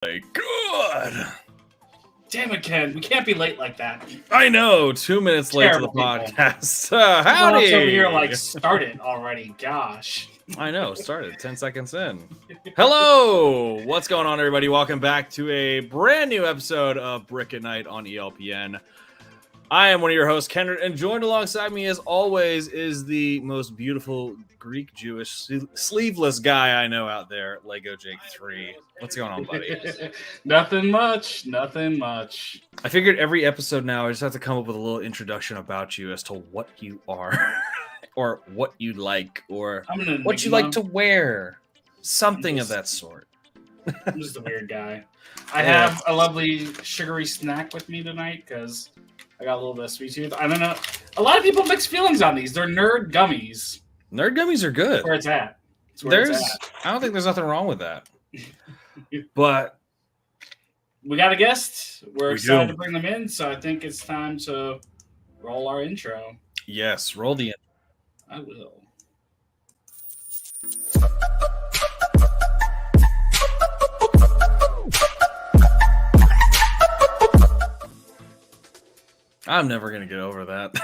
Good. Damn it, Ken. We can't be late like that. I know. 2 minutes late to the Terrible podcast. Howdy. Howdy. Over here, like, started already. Gosh. I know. Started 10 seconds in. Hello. What's going on, everybody? Welcome back to a brand new episode of Brick at Night on ELPN. I am one of your hosts, Kendrick, and joined alongside me, as always, is the most beautiful Greek Jewish sleeveless guy I know out there, Lego Jake 3. What's going on, buddy? Nothing much. Nothing much. I figured every episode now I just have to come up with a little introduction about you as to what you are, or what you like, or what you like to wear. Something of that sort. I'm just a weird guy. I have a lovely sugary snack with me tonight because I got a little bit of sweet tooth. I don't know. A lot of people mix feelings on these. They're nerd gummies. Nerd gummies are good. That's where it's at. I don't think there's nothing wrong with that. But we got a guest. We're excited to bring them in, so I think it's time to roll our intro. Yes, roll the intro. I will. I'm never gonna get over that.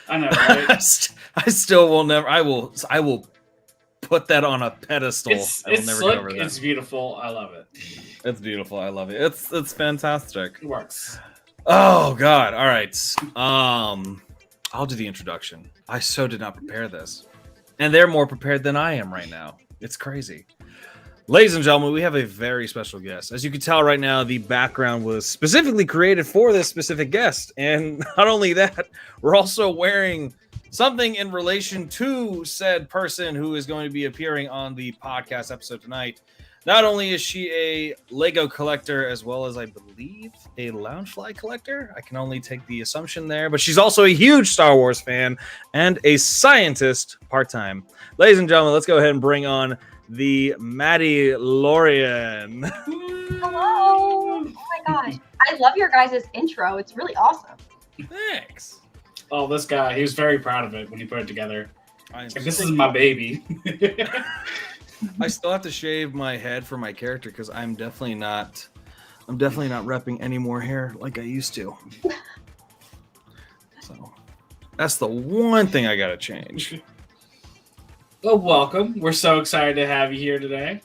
I know, right? I still will never. I will put that on a pedestal. It's never slick. get over that. It's beautiful. I love it. It's beautiful. I love it. It's fantastic. It works. Oh God! All right. I'll do the introduction. I so did not prepare this, and they're more prepared than I am right now. It's crazy. Ladies and gentlemen, we have a very special guest. As you can tell right now, the background was specifically created for this specific guest. And not only that, we're also wearing something in relation to said person who is going to be appearing on the podcast episode tonight. Not only is she a Lego collector, as well as, I believe, a Loungefly collector. I can only take the assumption there. But she's also a huge Star Wars fan and a scientist part-time. Ladies and gentlemen, let's go ahead and bring on the Madilorian. Hello. Oh my gosh. I love your guys' intro. It's really awesome. Thanks. Oh, this guy, he was very proud of it when he put it together. This So is my baby. I still have to shave my head for my character because I'm definitely not repping any more hair like I used to. So that's the one thing I gotta change. Well, welcome. We're so excited to have you here today.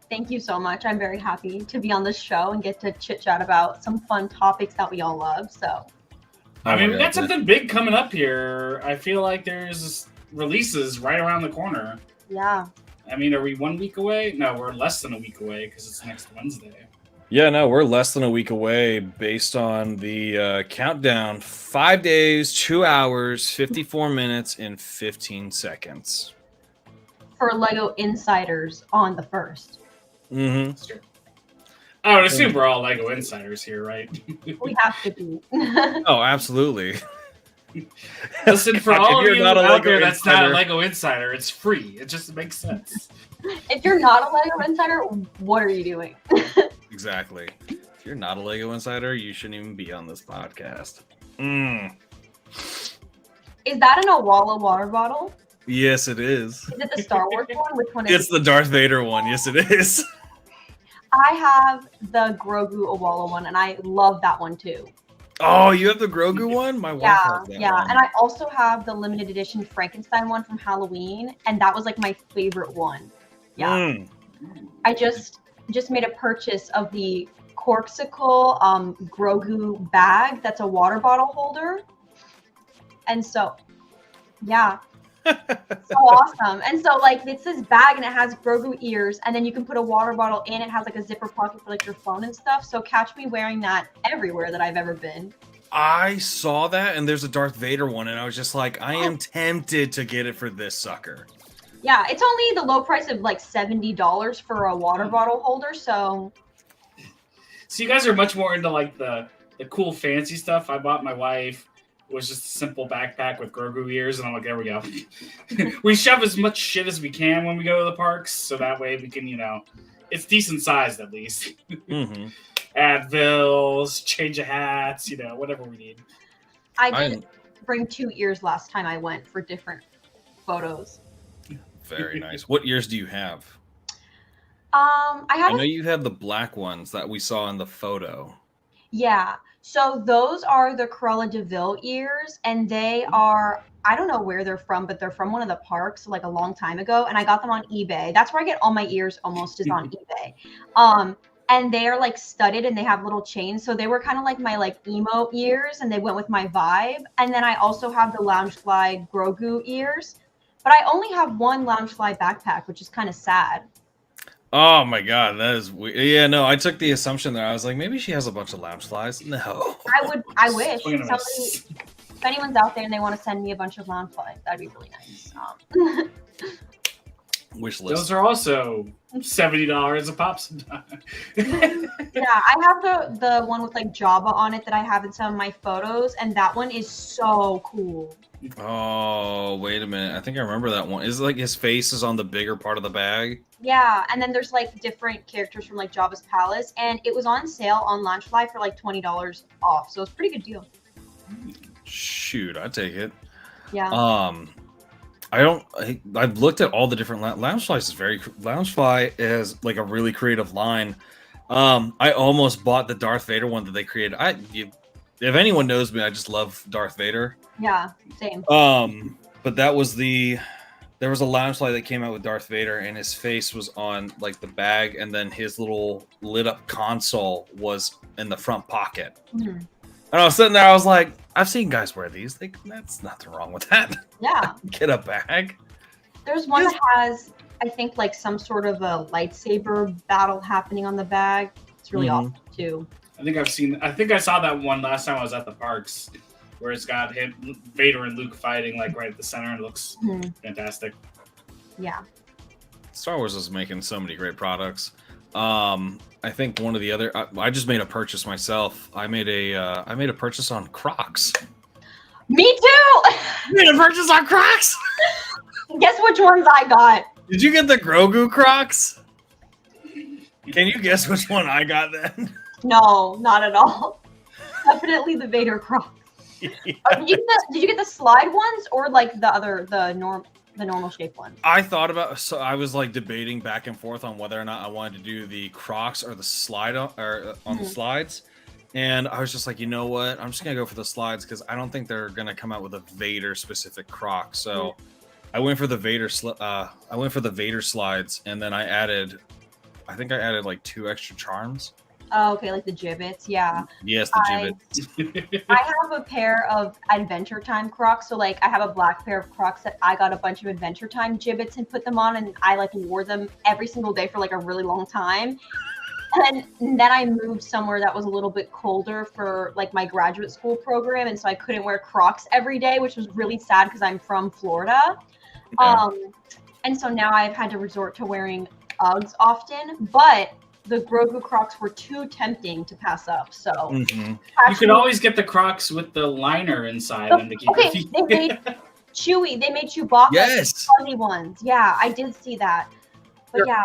Thank you so much. I'm very happy to be on this show and get to chit chat about some fun topics that we all love. So, I mean, we got something big coming up here. I feel like there's releases right around the corner. Yeah. I mean, are we 1 week away? No, we're less than a week away because it's next Wednesday. Yeah, no, we're less than a week away based on the countdown. 5 days, 2 hours, 54 minutes, and 15 seconds. For Lego Insiders on the 1st. Mm-hmm. That's true. I would assume we're all Lego insiders here, right? We have to be. Oh, absolutely. Listen, for all of you're you not a out Lego there that's not a insider- Lego insider, it's free. It just makes sense. If you're not a Lego Insider, what are you doing? Exactly. If you're not a Lego insider, you shouldn't even be on this podcast. Is that an Awala water bottle? Yes, it is. Is it the Star Wars one? Which one is It's the Darth Vader one. Yes, it is. I have the Grogu Awala one, and I love that one too. Oh, you have the Grogu one? My wife has that one. And I also have the limited edition Frankenstein one from Halloween, and that was like my favorite one. Yeah. I just made a purchase of the Corksicle Grogu bag that's a water bottle holder. And so, yeah. So awesome. And so like it's this bag and it has Grogu ears, and then you can put a water bottle in. It has like a zipper pocket for like your phone and stuff. So catch me wearing that everywhere that I've ever been. I saw that, and there's a Darth Vader one, and I was just like, I am tempted to get it for this sucker. Yeah, it's only the low price of like $70 for a water bottle holder. So you guys are much more into like the cool fancy stuff. I bought my wife was just a simple backpack with Grogu ears, and I'm like, there we go. We shove as much shit as we can when we go to the parks, so that way we can, it's decent sized at least. Mm-hmm. Advils, change of hats, whatever we need. I did bring 2 ears last time I went for different photos. Very nice. What ears do you have? I I have know you have the black ones that we saw in the photo. Yeah. So those are the Cruella de Vil ears, and they are, I don't know where they're from, but they're from one of the parks like a long time ago, and I got them on eBay. That's where I get all my ears almost is on eBay. Um, and they are like studded and they have little chains. So they were kind of like my like emo ears and they went with my vibe. And then I also have the Loungefly Grogu ears, but I only have one Loungefly backpack, which is kind of sad. Oh my god, that is weird. Yeah, no, I took the assumption there. I was like, maybe she has a bunch of Loungeflies. No. I wish Swing and a somebody, miss. if anyone's out there and they want to send me a bunch of Loungeflies, that'd be really nice. Wish list. Those are also $70 a pop sometimes. Yeah, I have the one with like Jabba on it that I have in some of my photos, and that one is so cool. Oh, wait a minute. I think I remember that one. Is it like his face is on the bigger part of the bag? Yeah, and then there's like different characters from like Jabba's palace, and it was on sale on Launchfly for like $20 off, so it's a pretty good deal. Shoot, I take it. Yeah. I've looked at all the different Loungefly is like a really creative line. I almost bought the Darth Vader one that they created. If anyone knows me, I just love Darth Vader. Yeah, same. But there was a Loungefly that came out with Darth Vader, and his face was on like the bag, and then his little lit up console was in the front pocket. Mhm. And I was sitting there, I was like, I've seen guys wear these. That's nothing wrong with that. Yeah. Get a bag. There's one that has, I think, like some sort of a lightsaber battle happening on the bag. It's really awesome too. I think I saw that one last time I was at the parks, where it's got Vader and Luke fighting like right at the center, and it looks fantastic. Yeah. Star Wars is making so many great products. I think one of the other, I just made a purchase myself. I made a purchase on Crocs. Me too. You made a purchase on Crocs? Guess which ones I got? Did you get the Grogu Crocs? Can you guess which one I got then? No, not at all. Definitely the Vader Crocs. Yeah. Did you get the slide ones or like the normal shape ones? I thought about, so I was like debating back and forth on whether or not I wanted to do the Crocs or the slide on the slides, and I was just like, you know what, I'm just gonna go for the slides because I don't think they're gonna come out with a Vader specific Croc. So I went for the Vader slides, and then I think I added like 2 extra charms. Oh, okay, like the gibbets, yeah. Yes, the gibbets. I have a pair of Adventure Time Crocs. So like I have a black pair of Crocs that I got a bunch of Adventure Time gibbets and put them on, and I like wore them every single day for like a really long time. And then I moved somewhere that was a little bit colder for like my graduate school program, and so I couldn't wear Crocs every day, which was really sad because I'm from Florida. And so now I've had to resort to wearing Uggs often, but the Grogu Crocs were too tempting to pass up. So you could always get the Crocs with the liner inside them to keep your feet. They made Chewy. They made Chewbacca fuzzy ones. Yeah, I did see that. But yeah,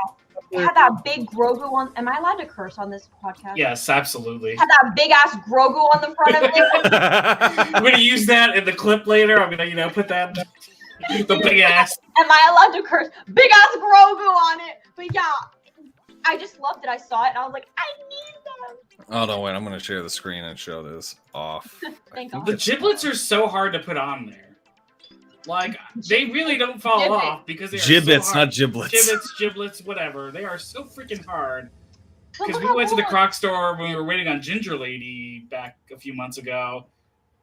it had that big Grogu one. Am I allowed to curse on this podcast? Yes, absolutely. It had that big ass Grogu on the front of it. I'm gonna use that in the clip later. I'm gonna, put that the big ass. Am I allowed to curse? Big ass Grogu on it. But yeah, I just loved it. I saw it and I was like, I need them. Oh no, wait! I'm gonna share the screen and show this off. Thank God. The giblets are so hard to put on there. Like they really don't fall off because they're gibbets, so hard. not giblets. Giblets, whatever. They are so freaking hard. Because we went to the Croc store when we were waiting on Ginger Lady back a few months ago,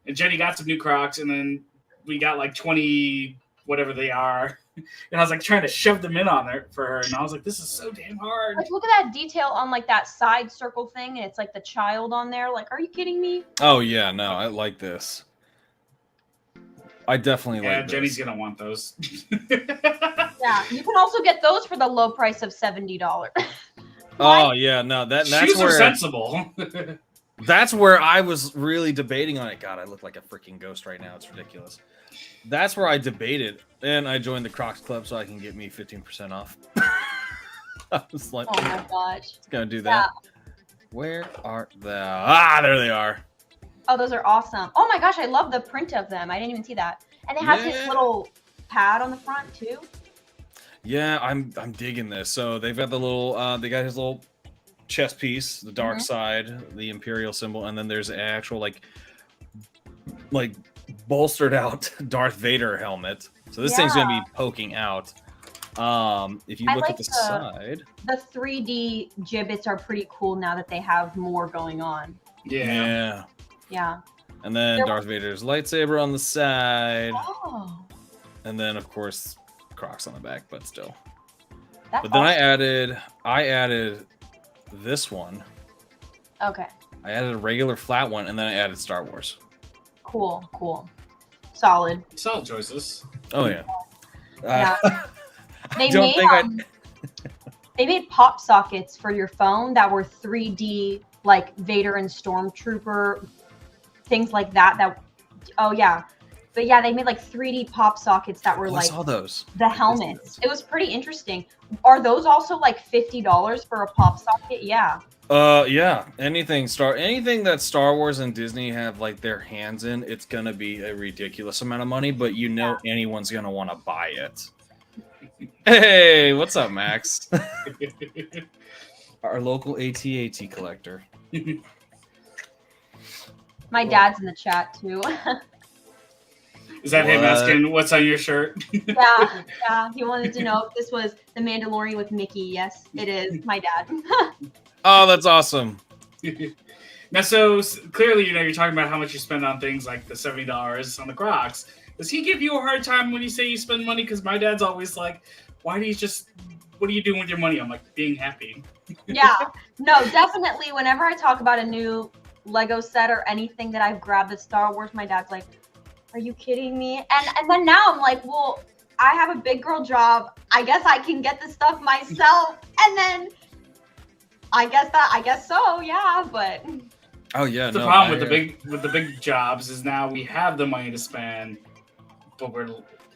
and Jenny got some new Crocs, and then we got like 20 whatever they are. And I was like trying to shove them in on there for her, and I was like, "This is so damn hard." Like, look at that detail on like that side circle thing, and it's like the child on there. Like, are you kidding me? Oh yeah, no, I like this. I definitely like this. Jenny's gonna want those. Yeah, you can also get those for the low price of $70. Oh yeah, no, that's shoes where are sensible. That's where I was really debating on it. God, I look like a freaking ghost right now. It's ridiculous. That's where I debated, and I joined the Crocs Club so I can get me 15% off. I was like, oh my gosh, it's gonna do that. Yeah. Where are they? Ah, there they are. Oh, those are awesome. Oh my gosh, I love the print of them. I didn't even see that. And it has this little pad on the front too. Yeah, I'm digging this. So they've got the little they got his little chest piece, the dark side, the Imperial symbol, and then there's an actual like bolstered out Darth Vader helmet. So this thing's gonna be poking out. If you look at the side, the 3D gibbets are pretty cool now that they have more going on. Yeah. And then Darth Vader's lightsaber on the side. Oh. And then of course Crocs on the back, but still. That's But then awesome. I added this one. Okay. I added a regular flat one, and then I added Star Wars. Cool. Solid. Solid choices. Oh yeah. Yeah. I don't think they made pop sockets for your phone that were 3D, like Vader and Stormtrooper, things like that. Oh yeah, but yeah, they made like 3D pop sockets that were I like saw those. The helmets. It was pretty interesting. Are those also like $50 for a pop socket? Yeah. Yeah. Anything that Star Wars and Disney have like their hands in, it's gonna be a ridiculous amount of money, but anyone's gonna want to buy it. Hey, what's up, Max? Our local AT-AT collector. My dad's in the chat too. Is that him asking what's on your shirt? yeah. He wanted to know if this was the Mandalorian with Mickey. Yes, it is. My dad. Oh, that's awesome. Now, so clearly, you're talking about how much you spend on things like the $70 on the Crocs. Does he give you a hard time when you say you spend money? Because my dad's always like, what are you doing with your money? I'm like, being happy. Yeah, no, definitely. Whenever I talk about a new Lego set or anything that I've grabbed that's Star Wars, my dad's like, are you kidding me? And then now I'm like, well, I have a big girl job. I guess I can get the stuff myself. And then I guess so, yeah, but oh yeah, the problem with the big jobs is now we have the money to spend, but we're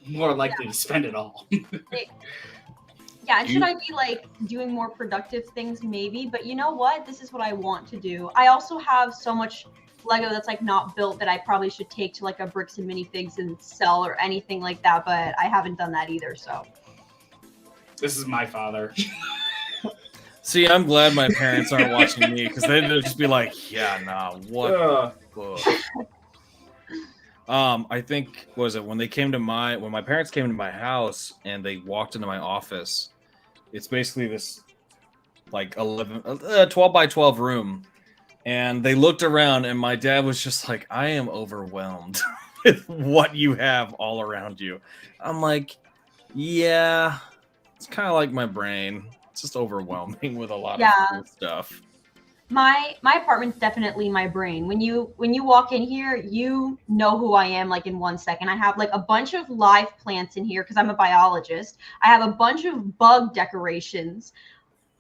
more likely to spend it all. Yeah, and should I be like doing more productive things? Maybe, but you know what? This is what I want to do. I also have so much Lego that's like not built that I probably should take to like a bricks and minifigs and sell or anything like that, but I haven't done that either, so. This is my father. See, I'm glad my parents aren't watching me because they'd just be like, yeah, nah, what? I think when my parents came to my house and they walked into my office, it's basically this like 12 by 12 room, and they looked around and my dad was just like, I am overwhelmed with what you have all around you. I'm like, yeah, it's kind of like my brain. It's just overwhelming with a lot of cool stuff. My apartment's definitely my brain. When you walk in here, you know who I am like in 1 second. I have like a bunch of live plants in here because I'm a biologist. I have a bunch of bug decorations,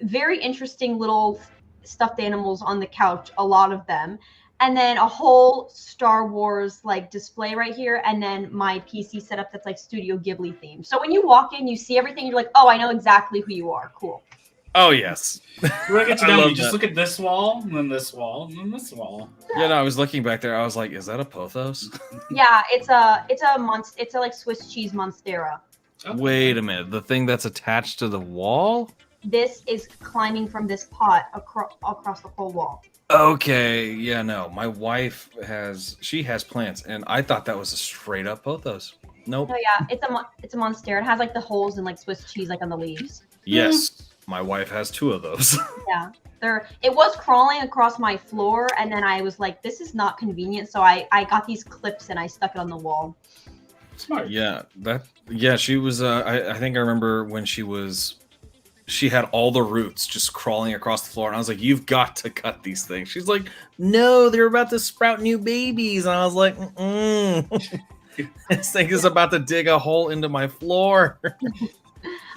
very interesting little stuffed animals on the couch, a lot of them. And then a whole Star Wars like display right here, and then my PC setup that's like Studio Ghibli themed. So when you walk in, you see everything. You're like, oh, I know exactly who you are. Cool. Oh yes. When I get you down, you just look at this wall, and then this wall, and then this wall. Yeah, no, I was looking back there. I was like, is that a Pothos? Yeah, it's a like Swiss cheese monstera. Okay. Wait a minute, the thing that's attached to the wall? This is climbing from this pot across the whole wall. Okay, yeah, no. My wife has plants, and I thought that was a straight up Pothos. Nope. No, yeah, it's a monstera. It has like the holes in like Swiss cheese like on the leaves. Yes, my wife has 2 of those. Yeah, it was crawling across my floor, and then I was like, this is not convenient, so I got these clips and I stuck it on the wall. Smart. Yeah, she was. I think I remember when she had all the roots just crawling across the floor, and I was like, you've got to cut these things. She's like, no, they're about to sprout new babies, and I was like, this thing is about to dig a hole into my floor.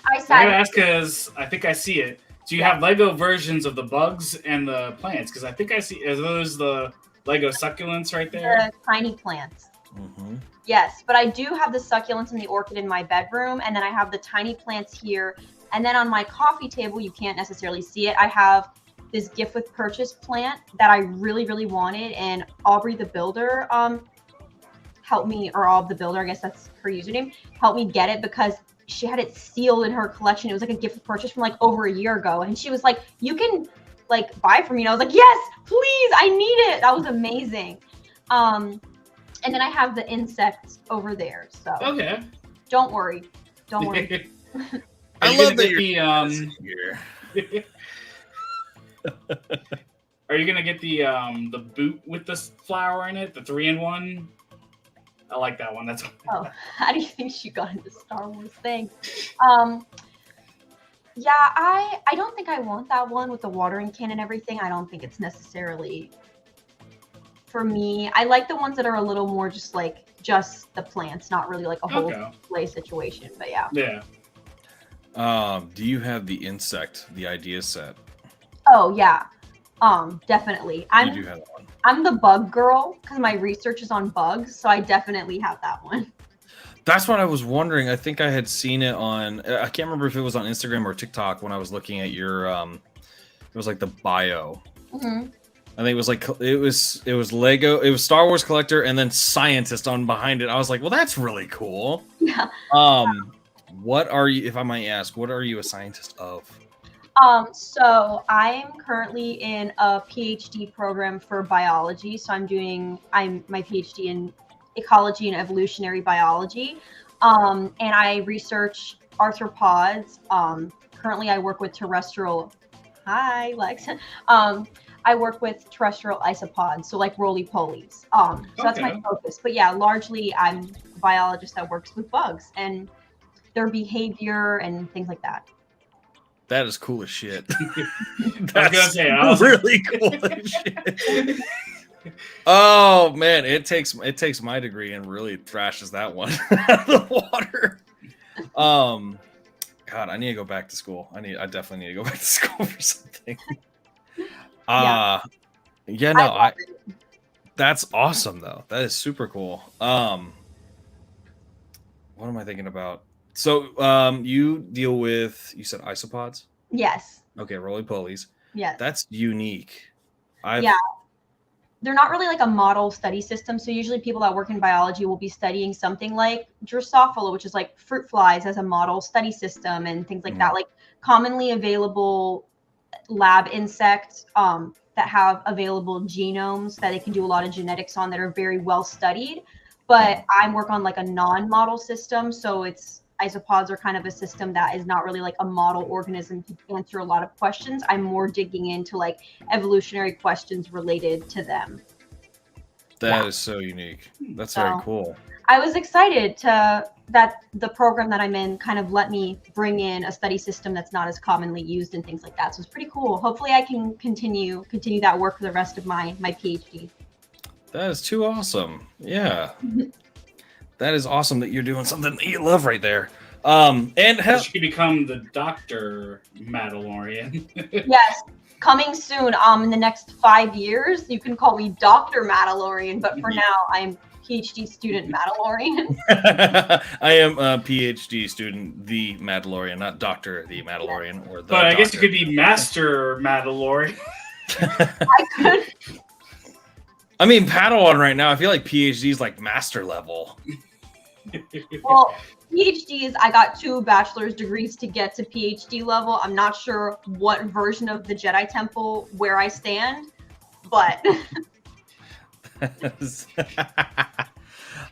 I gotta ask because I think I see it. Do you have Lego versions of the bugs and the plants? Because I think I see. Are those the Lego succulents right there? The tiny plants. Mm-hmm. Yes, but I do have the succulents and the orchid in my bedroom, and then I have the tiny plants here. And then on my coffee table, you can't necessarily see it. I have this gift with purchase plant that I really, really wanted, and Aubrey the Builder helped me, or Aubrey the Builder, I guess that's her username, helped me get it because she had it sealed in her collection. It was like a gift purchase from like over a year ago, and she was like, "You can like buy from me." And I was like, "Yes, please, I need it." That was amazing. And then I have the insects over there, so Okay. don't worry. I love that you're here. Are you gonna get the boot with the flower in it, the 3-in-1? I like that one. That's Oh, how do you think she got into Star Wars? Thanks. Yeah, I don't think I want that one with the watering can and everything. I don't think it's necessarily for me. I like the ones that are a little more just the plants, not really like a whole play situation. But yeah. Yeah. Do you have the insect, the idea set? Oh yeah. Definitely. You do have that one. I'm the bug girl because my research is on bugs, so I definitely have that one. That's what I was wondering. I think I had seen it on. I can't remember if it was on Instagram or TikTok when I was looking at your. It was like the bio. Mm-hmm. I think it was like it was Lego. It was Star Wars collector and then scientist on behind it. I was like, well, that's really cool. Yeah. What are you, if I might ask, what are you a scientist of? So I'm currently in a PhD program for biology. So I'm my PhD in ecology and evolutionary biology. And I research arthropods. Currently I work with terrestrial, hi Lex. I work with terrestrial isopods, so like roly-polies. So that's my focus. But yeah, largely I'm a biologist that works with bugs and their behavior and things like that. That is cool as shit. That's really cool as shit. Oh man, it takes my degree and really thrashes that one out of the water. God, I need to go back to school. I definitely need to go back to school for something. That's awesome though. That is super cool. What am I thinking about? So, you deal with, you said isopods? Yes. Okay, roly-polies. Yes. That's unique. They're not really like a model study system. So usually people that work in biology will be studying something like Drosophila, which is like fruit flies as a model study system and things like that. Like commonly available lab insects that have available genomes that they can do a lot of genetics on that are very well studied. But I work on like a non-model system. So isopods are kind of a system that is not really like a model organism to answer a lot of questions. I'm more digging into like evolutionary questions related to them. That is so unique. That's very cool. I was excited that the program that I'm in kind of let me bring in a study system that's not as commonly used and things like that. So it's pretty cool. Hopefully I can continue that work for the rest of my PhD. That is too awesome. Yeah. That is awesome that you're doing something that you love right there. And you can become the Dr. Madilorian. Yes, coming soon. In the next 5 years, you can call me Dr. Madilorian, but for now, I'm PhD student Madilorian. I am a PhD student, the Madilorian, not Dr. the Madilorian or the. But I guess you could be Master Madilorian. I could. I mean, Padawan right now, I feel like PhD is like master level. Well, PhDs, I got 2 bachelor's degrees to get to PhD level. I'm not sure what version of the Jedi Temple where I stand, but.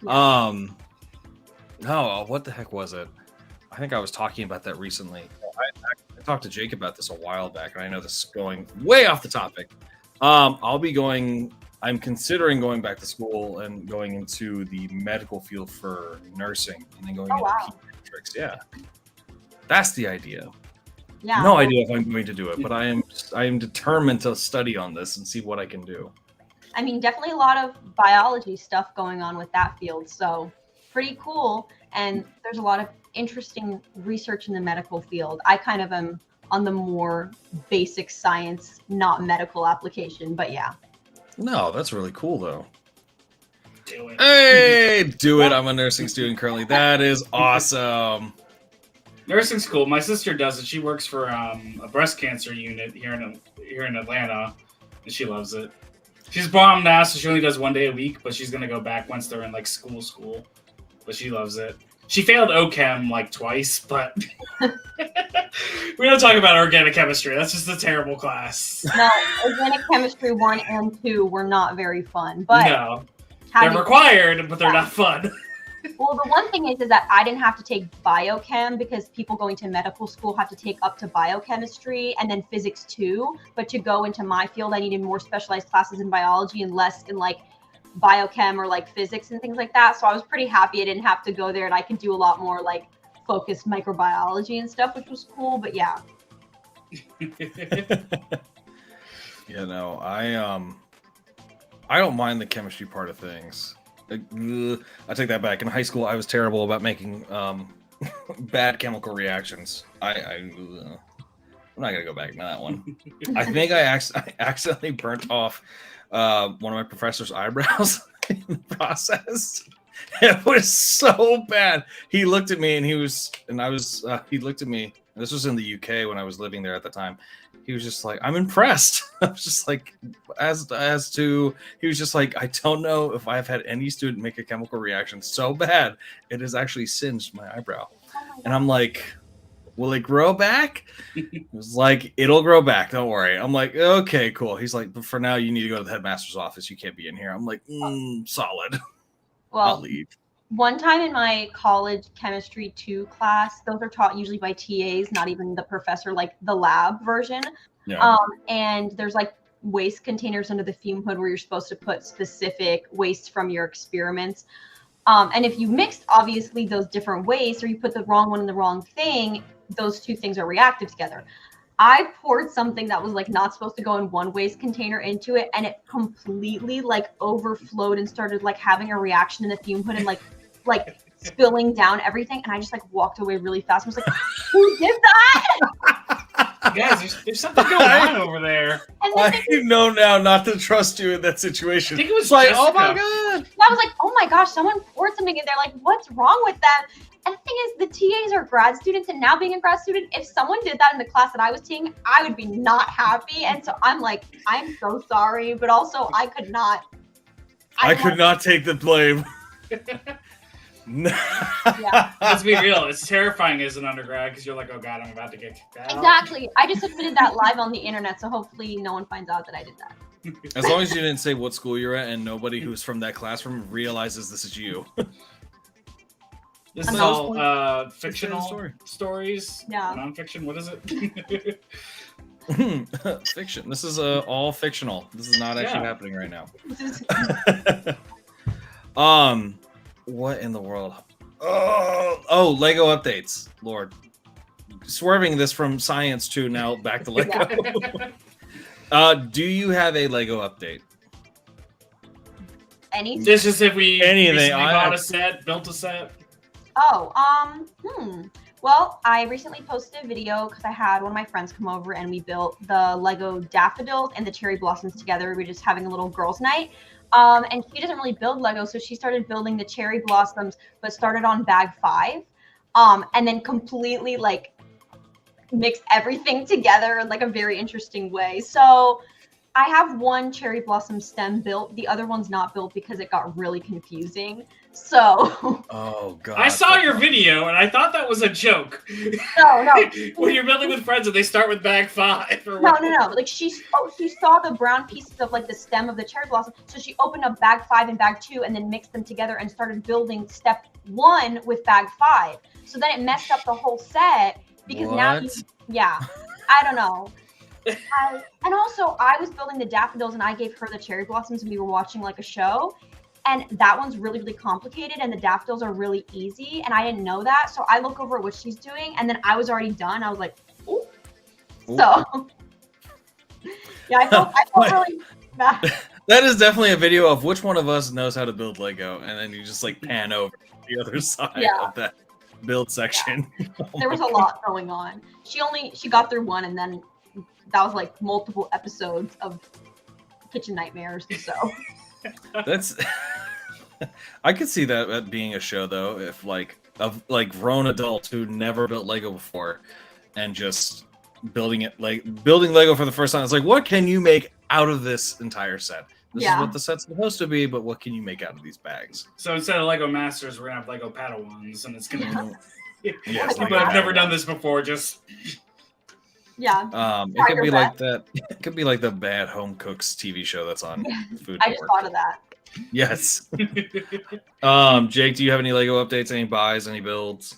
No, what the heck was it? I think I was talking about that recently. I talked to Jake about this a while back, and I know this is going way off the topic. I'm considering going back to school and going into the medical field for nursing and then going into pediatrics. Yeah. That's the idea. Yeah. No idea if I'm going to do it, but I am determined to study on this and see what I can do. I mean, definitely a lot of biology stuff going on with that field. So pretty cool. And there's a lot of interesting research in the medical field. I kind of am on the more basic science, not medical application, but yeah. No, that's really cool though. Do it. Hey, do it. I'm a nursing student currently. That is awesome. Nursing school. My sister does it. She works for a breast cancer unit here in Atlanta, and she loves it. She's bomb now, so she only does 1 day a week, but she's gonna go back once they're in like school. But she loves it. She failed OChem like twice, but we don't talk about organic chemistry. That's just a terrible class. No, organic chemistry 1 and 2 were not very fun. But no, they're required, but they're not fun. Well, the one thing is that I didn't have to take biochem because people going to medical school have to take up to biochemistry and then physics too. But to go into my field, I needed more specialized classes in biology and less in like biochem or like physics and things like that. So I was pretty happy I didn't have to go there and I could do a lot more like focused microbiology and stuff, which was cool. But yeah. You know, I don't mind the chemistry part of things. I take that back. In high school, I was terrible about making bad chemical reactions. I'm not gonna go back to that one. I think I accidentally burnt off one of my professor's eyebrows in the process. It was so bad. He looked at me and he looked at me. This was in the UK when I was living there at the time. He was just like, I'm impressed. I was just like, he was just like, I don't know if I've had any student make a chemical reaction so bad it has actually singed my eyebrow. And I'm like, will it grow back? It was like, it'll grow back. Don't worry. I'm like, okay, cool. He's like, but for now, you need to go to the headmaster's office. You can't be in here. I'm like, solid. Well, I'll leave. One time in my college chemistry 2 class, those are taught usually by TAs, not even the professor, like the lab version. Yeah. And there's like waste containers under the fume hood where you're supposed to put specific waste from your experiments. And if you mix, obviously, those different wastes or you put the wrong one in the wrong thing, those two things are reactive together. I poured something that was like not supposed to go in one waste container into it, and it completely like overflowed and started like having a reaction in the fume hood and like spilling down everything. And I just like walked away really fast. I was like, who did that? Guys, there's something going on over there. I know now not to trust you in that situation. I think it was like, Jessica. oh my god. I was like, oh my gosh, someone poured something in there. Like, what's wrong with that? And the thing is, the TAs are grad students, and now being a grad student, if someone did that in the class that I was taking, I would be not happy. And so I'm like, I'm so sorry, but also I could not. I could not take the blame. Yeah. Let's be real. It's terrifying as an undergrad because you're like, oh god, I'm about to get kicked out. Exactly. I just admitted that live on the internet, so hopefully no one finds out that I did that. As long as you didn't say what school you're at and nobody who's from that classroom realizes this is you. This is all fictional stories. Yeah. Non-fiction. What is it? Fiction. This is all fictional. This is not actually happening right now. What in the world? Oh, Lego updates. Lord. Swerving this from science to now back to Lego. Do you have a Lego update? Anything? This is if we Anything. recently bought a set, built a set. Oh, well, I recently posted a video because I had one of my friends come over and we built the Lego daffodils and the cherry blossoms together. We were just having a little girls' night. And she doesn't really build Lego, so she started building the cherry blossoms, but started on bag 5. And then completely like mixed everything together in like a very interesting way. So I have one cherry blossom stem built. The other one's not built because it got really confusing. So oh god, I saw your video and I thought that was a joke. No. When you're building with friends and they start with bag 5. Or No. Like she saw the brown pieces of like the stem of the cherry blossom, so she opened up bag 5 and bag 2 and then mixed them together and started building step 1 with bag 5. So then it messed up the whole set because now I don't know. And also I was building the daffodils and I gave her the cherry blossoms and we were watching like a show. And that one's really, really complicated and the daffodils are really easy. And I didn't know that. So I look over at what she's doing and then I was already done. I was like, ooh. So, yeah, I felt really bad. That is definitely a video of which one of us knows how to build Lego. And then you just like pan over to the other side of that build section. Yeah. There was a lot going on. She got through one and then that was like multiple episodes of kitchen nightmares. So that's I could see that being a show though, if like grown adults who never built Lego before and just building Lego for the first time. It's like, what can you make out of this entire set? This is what the set's supposed to be, but what can you make out of these bags? So instead of Lego Masters, we're gonna have Lego Padawans, and it's gonna. Yes, People have never done this before. Just. Yeah. It could be like that. It could be like the Bad Home Cooks TV show that's on Food I just thought of that. Yes. Jake, do you have any Lego updates? Any buys? Any builds?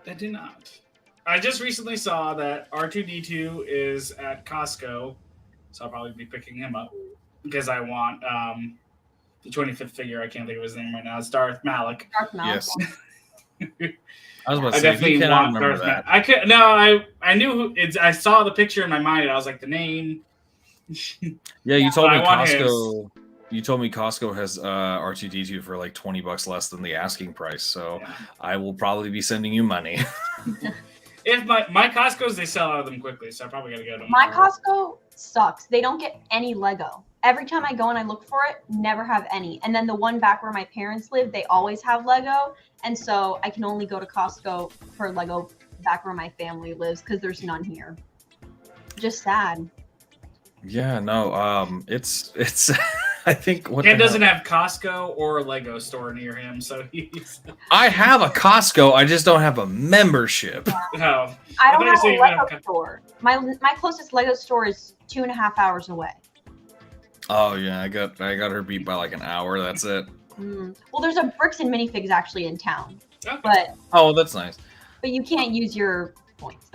I do not. I just recently saw that R2D2 is at Costco, so I'll probably be picking him up because I want the 25th figure. I can't think of his name right now. It's Darth Malik. Darth Malik. Yes. I was about to I say, definitely you cannot want remember Darth that. Malik. I could no. I knew who. I saw the picture in my mind, and I was like, the name. Yeah, you told me I want Costco. You told me Costco has R2D2 for like $20 less than the asking price, so Yeah. I will probably be sending you money. If my Costco's, they sell out of them quickly, so I probably gotta go to My Costco sucks. They don't get any Lego. Every time I go and I look for it, never have any. And then the one back where my parents live, they always have Lego. And so I can only go to Costco for Lego back where my family lives because there's none here. Just sad. Yeah, no, it's I think what Ken the doesn't hell? have Costco or a Lego store near him, so he's. I have a Costco, I just don't have a membership. No. I don't thought you have said a you didn't Lego have store. My closest Lego store is 2.5 hours away. Oh yeah, I got her beat by like an hour. That's it. Well, there's a Bricks and Minifigs actually in town, Okay. but That's nice. you can't use your points.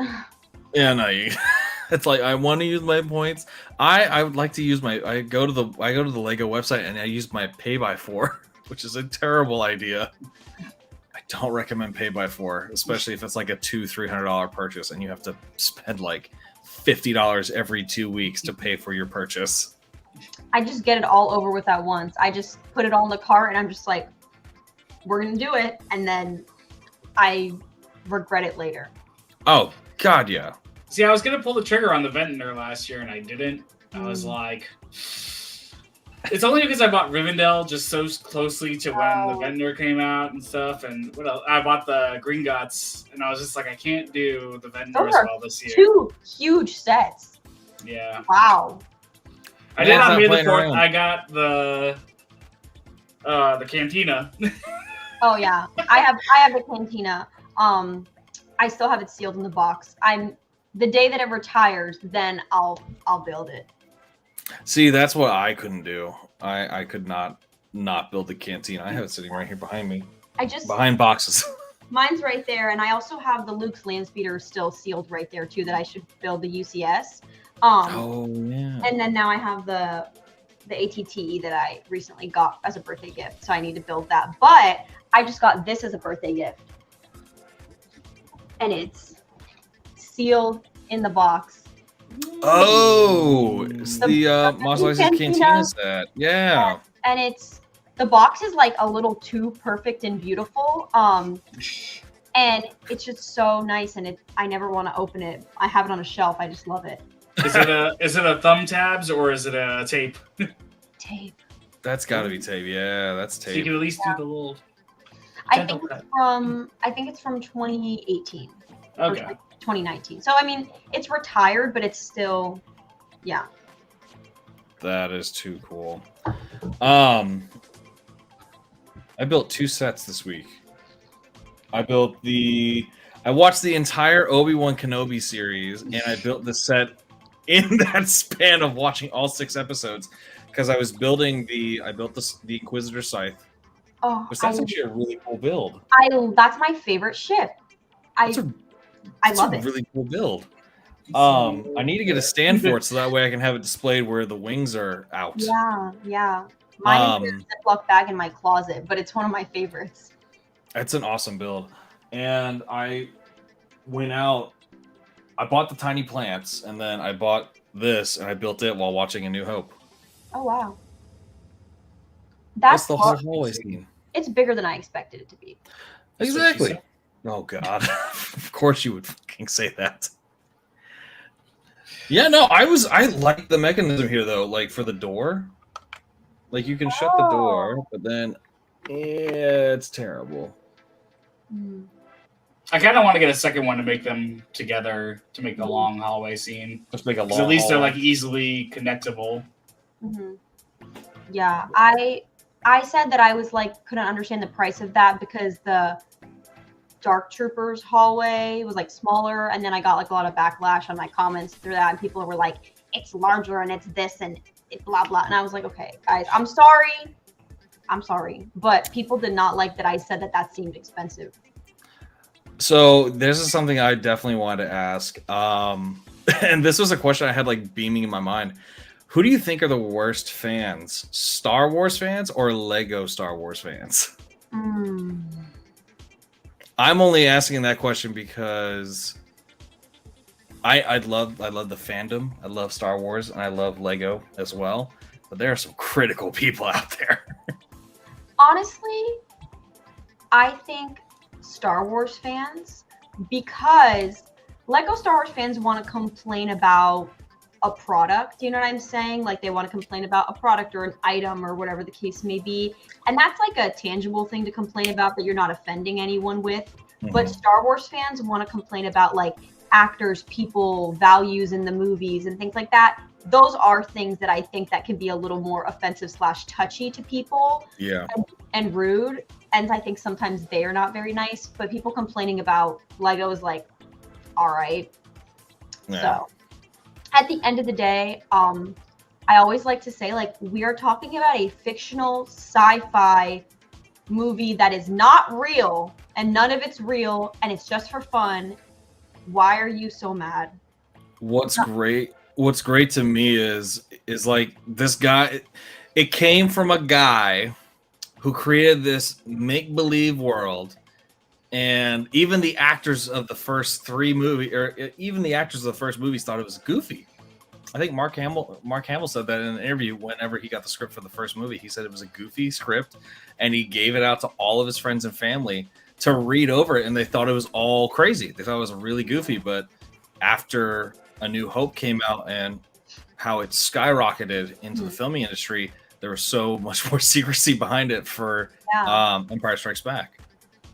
Yeah, no, it's like I want to use my points. I would like to use my. I go to the Lego website and I use my pay by 4, which is a terrible idea. I don't recommend pay by 4, especially if it's like a $200-300 purchase and you have to spend like $50 every 2 weeks to pay for your purchase. I just get it all over with at once. I just put it all in the cart and I'm just like, we're gonna do it, and then I regret it later. Oh God, yeah. See, I was gonna pull the trigger on the Ventnor last year, and I didn't. I was like, it's only because I bought Rivendell just so closely to when the Ventnor came out and stuff. And what else? I bought the Green Guts, and I was just like, I can't do the Ventnor as well this year. 2 huge sets. Yeah. Wow. I did on May the 4th. around. I got the Cantina. Oh yeah, I have the Cantina. I still have it sealed in the box. The day that it retires, then I'll build it. See, that's what I couldn't do. I could not build the canteen. I have it sitting right here behind me, behind boxes. Mine's right there, and I also have the Luke's Landspeeder still sealed right there too. That I should build the UCS. Oh yeah. And then now I have the ATTE that I recently got as a birthday gift, so I need to build that. But I just got this as a birthday gift, and it's sealed in the box. Oh, it's the Mos Eisley's Cantina set. Yeah. And the box is like a little too perfect and beautiful. And it's just so nice, and I never want to open it. I have it on a shelf. I just love it. Is it a thumb tabs or is it a tape? Tape. That's got to be tape. Yeah, that's So you tape. can at least do the little. I think it's from 2018. Okay. Or 2019. So I mean, it's retired, but it's still, yeah. That is too cool. I built 2 sets this week. I watched the entire Obi-Wan Kenobi series, and I built the set in that span of watching all 6 episodes because I was building the Inquisitor Scythe. Oh, Which that's actually a really cool build. That's my favorite ship. I love it. Really cool build. I need to get a stand for it so that way I can have it displayed where the wings are out. Yeah. Mine is in a Ziploc bag in my closet, but it's one of my favorites. It's an awesome build. And I went out, I bought the tiny plants, and then I bought this, and I built it while watching A New Hope. Oh, wow. That's the whole hallway scene. It's bigger than I expected it to be. Exactly. Oh, God. Of course you would fucking say that. Yeah, no, I like the mechanism here, though, like for the door. Like, you can shut the door, but then it's terrible. I kind of want to get a second one to make them together to make the long hallway scene. Just make a long. At least they're like easily connectable. Mm-hmm. Yeah, I said that I was like couldn't understand the price of that because the Dark Troopers hallway was like smaller, and then I got like a lot of backlash on my comments through that, and people were like, "It's larger and it's this and it blah blah," and I was like, "Okay, guys, I'm sorry," but people did not like that I said that that seemed expensive. So this is something I definitely wanted to ask. And this was a question I had like beaming in my mind. Who do you think are the worst fans? Star Wars fans or Lego Star Wars fans? Mm. I'm only asking that question because I love the fandom. I love Star Wars and I love Lego as well. But there are some critical people out there. Honestly, I think Star Wars fans, because Lego Star Wars fans want to complain about a product, you know what I'm saying? Like they want to complain about a product or an item or whatever the case may be. And that's like a tangible thing to complain about that you're not offending anyone with. But Star Wars fans want to complain about like actors, people, values in the movies and things like that. Those are things that I think that can be a little more offensive / touchy to people. Yeah. And rude. And I think sometimes they are not very nice. But people complaining about Lego is like, all right. Yeah. So at the end of the day, I always like to say, like, we are talking about a fictional sci-fi movie that is not real, and none of it's real, and it's just for fun. Why are you so mad? What's great to me is like this guy, it came from a guy who created this make-believe world. And even the actors of the first three movies, or even the actors of the first movies, thought it was goofy. I think Mark Hamill said that in an interview whenever he got the script for the first movie. He said it was a goofy script, and he gave it out to all of his friends and family to read over it, and they thought it was all crazy. They thought it was really goofy, but after A New Hope came out and how it skyrocketed into the filming industry, there was so much more secrecy behind it for Empire Strikes Back.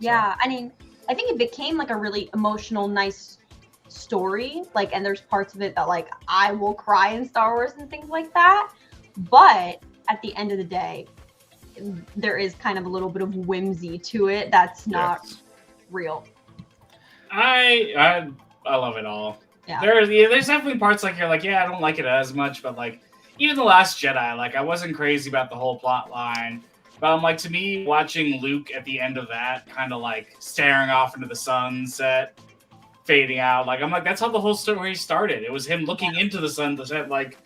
Yeah, I mean, I think it became like a really emotional, nice story. Like, and there's parts of it that like I will cry in Star Wars and things like that. But at the end of the day, there is kind of a little bit of whimsy to it that's not real. I love it all. Yeah. There's definitely parts like you're like, yeah, I don't like it as much, but like even The Last Jedi, like I wasn't crazy about the whole plot line. But I'm like, to me, watching Luke at the end of that, kind of like staring off into the sunset, fading out. Like I'm like, that's how the whole story started. It was him looking into the sunset, like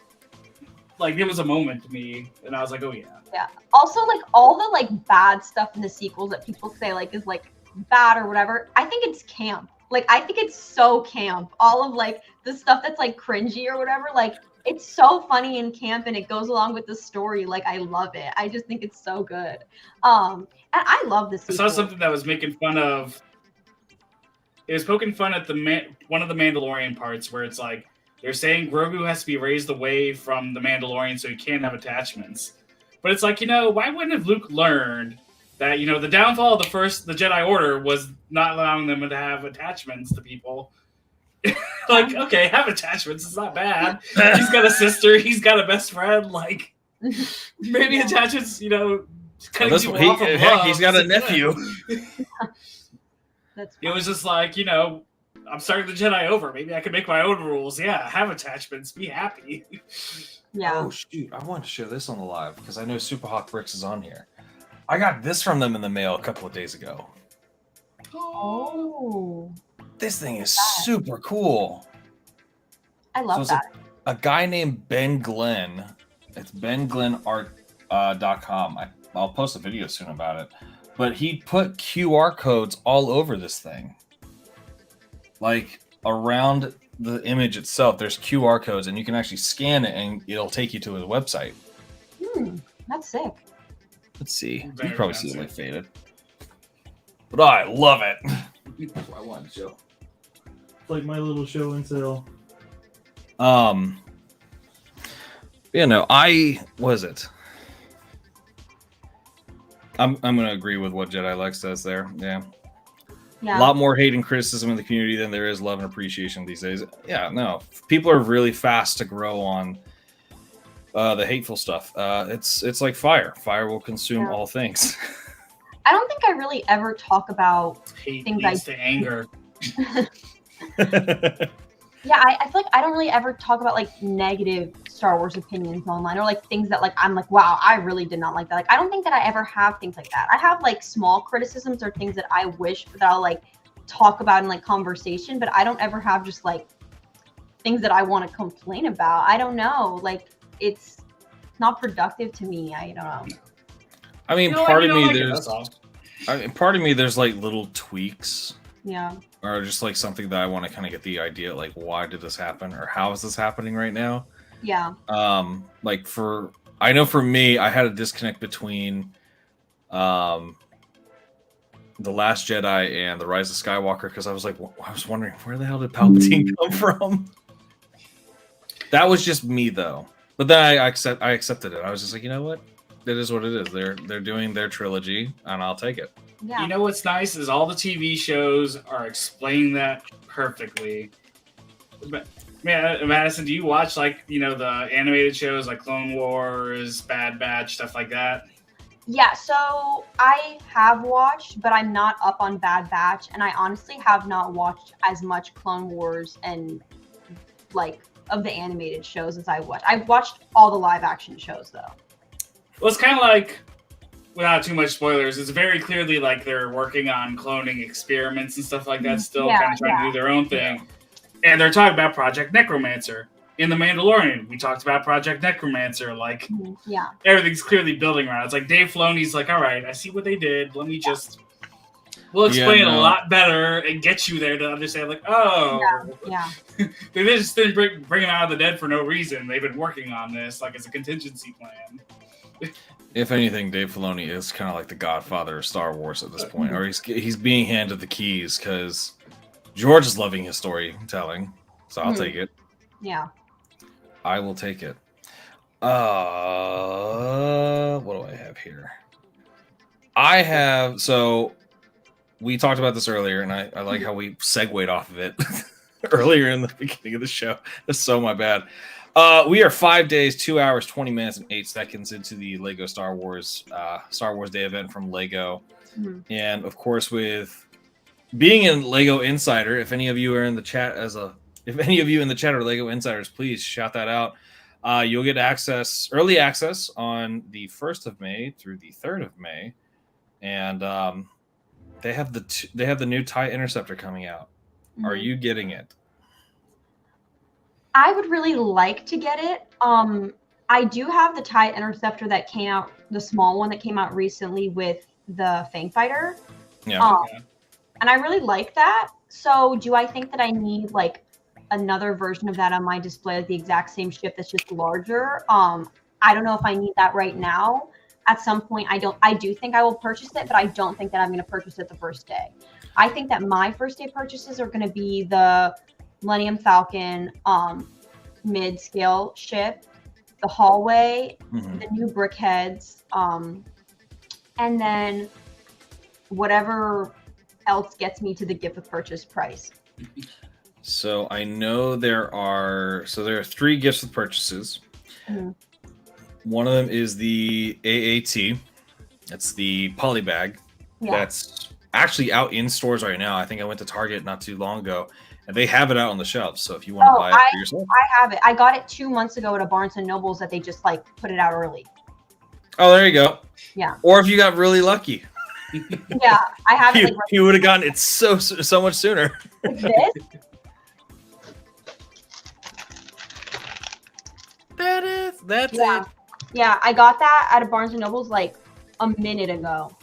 it was a moment to me, and I was like, oh yeah. Yeah. Also, like all the like bad stuff in the sequels that people say like is like bad or whatever. I think it's camp. Like I think it's so camp. All of like the stuff that's like cringy or whatever, like. It's so funny in camp and it goes along with the story. Like, I love it. I just think it's so good. And I love the sequel. I saw something that was making fun of... It was poking fun at one of the Mandalorian parts where it's like, they're saying Grogu has to be raised away from the Mandalorian so he can't have attachments. But it's like, why wouldn't have Luke learned that, the downfall of the Jedi Order was not allowing them to have attachments to people? Like, okay, have attachments. It's not bad. He's got a sister. He's got a best friend. Like, maybe attachments, cutting you off of love. He's got a nephew. It was just like, I'm starting the Jedi over. Maybe I can make my own rules. Yeah, have attachments. Be happy. Yeah. Oh, shoot. I want to share this on the live because I know Super Hawk Bricks is on here. I got this from them in the mail a couple of days ago. Oh. This thing is super cool. I love that. A guy named Ben Glenn. It's benglenart.com. I'll post a video soon about it. But he put QR codes all over this thing. Like around the image itself, there's QR codes, and you can actually scan it, and it'll take you to his website. That's sick. Let's see. You can probably see it like faded. But I love it. That's what I wanted to show. Like my little show and tell. Was it? I'm gonna agree with what Jedi Lex says there. Yeah. A lot more hate and criticism in the community than there is love and appreciation these days. Yeah, no. People are really fast to grow on the hateful stuff. It's like fire. Fire will consume Yeah. all things. I don't think I really ever talk about Hate things leads to anger. Yeah, I feel like I don't really ever talk about like negative Star Wars opinions online or like things that like I'm like, wow, I really did not like that. Like I don't think that I ever have things like that. I have like small criticisms or things that I wish that I'll like talk about in like conversation, but I don't ever have just like things that I want to complain about. I don't know. Like it's not productive to me. I don't know. I mean, You don't part of like me it, there's, that's all. I mean, part of me there's like little tweaks, Yeah. or just like something that I want to kind of get the idea, like why did this happen, or how is this happening right now? Yeah. Like I know for me, I had a disconnect between, The Last Jedi and The Rise of Skywalker because I was like, I was wondering where the hell did Palpatine come from? That was just me though. But then I accepted it. I was just like, you know what? It is what it is. They're doing their trilogy, and I'll take it. Yeah. You know what's nice is all the TV shows are explaining that perfectly. But man, Madison, do you watch like the animated shows like Clone Wars, Bad Batch, stuff like that? Yeah, so I have watched, but I'm not up on Bad Batch, and I honestly have not watched as much Clone Wars and like of the animated shows as I watched. I've watched all the live action shows though. Well, it's kind of like, without too much spoilers, it's very clearly like they're working on cloning experiments and stuff like that still, Yeah, kind of trying to do their own thing. And they're talking about Project Necromancer. In The Mandalorian, we talked about Project Necromancer. Like, Yeah. everything's clearly building around. It's like Dave Filoni's like, all right, I see what they did. Let me just... We'll explain it a lot better and get you there to understand, like, oh... Yeah. They just didn't bring him out of the dead for no reason. They've been working on this, like, it's a contingency plan. If anything, Dave Filoni is kind of like the godfather of Star Wars at this point, or he's being handed the keys because George is loving his storytelling, so I'll take it. Yeah. I will take it. What do I have here? So we talked about this earlier, and I like how we segued off of it earlier in the beginning of the show. That's so my bad. We are 5 days, 2 hours, 20 minutes, and 8 seconds into the Lego Star Wars Day event from Lego. And of course, with being in Lego Insider, if any of you are in the chat if any of you in the chat are Lego Insiders, please shout that out. You'll get early access on the 1st of May through the 3rd of May. And they have the new TIE Interceptor coming out. Are you getting it? I would really like to get it. I do have the TIE Interceptor that came out, the small one that came out recently with the Fang Fighter. Yeah. And I really like that. So do I think that I need like another version of that on my display, like the exact same ship that's just larger? I don't know if I need that right now. At some point, I do think I will purchase it, but I don't think that I'm going to purchase it the first day. I think that my first day purchases are going to be the Millennium Falcon mid-scale ship, the hallway, the new brickheads, and then whatever else gets me to the gift with purchase price. So I know there are 3 gifts with purchases. One of them is the AAT. It's the poly bag. That's actually out in stores right now. I think I went to Target not too long ago, and they have it out on the shelves. So if you want to buy it for yourself, I have it. I got it 2 months ago at a Barnes and Nobles that they just like put it out early. Oh, there you go. Yeah. Or if you got really lucky. Yeah, I have it. Like, you would have gotten it so much sooner. This? That's it. Yeah, I got that at a Barnes and Nobles like a minute ago.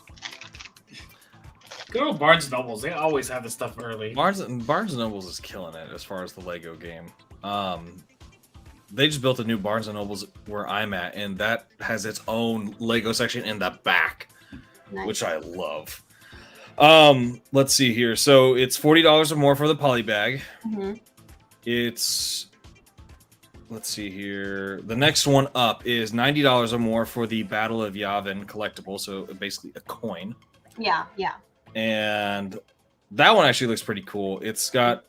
Good old Barnes & Nobles. They always have this stuff early. Barnes & Nobles is killing it as far as the Lego game. They just built a new Barnes & Nobles where I'm at, and that has its own Lego section in the back, which I love. Let's see here. So it's $40 or more for the poly bag. It's... Let's see here. The next one up is $90 or more for the Battle of Yavin collectible. So basically a coin. Yeah. And that one actually looks pretty cool. It's kind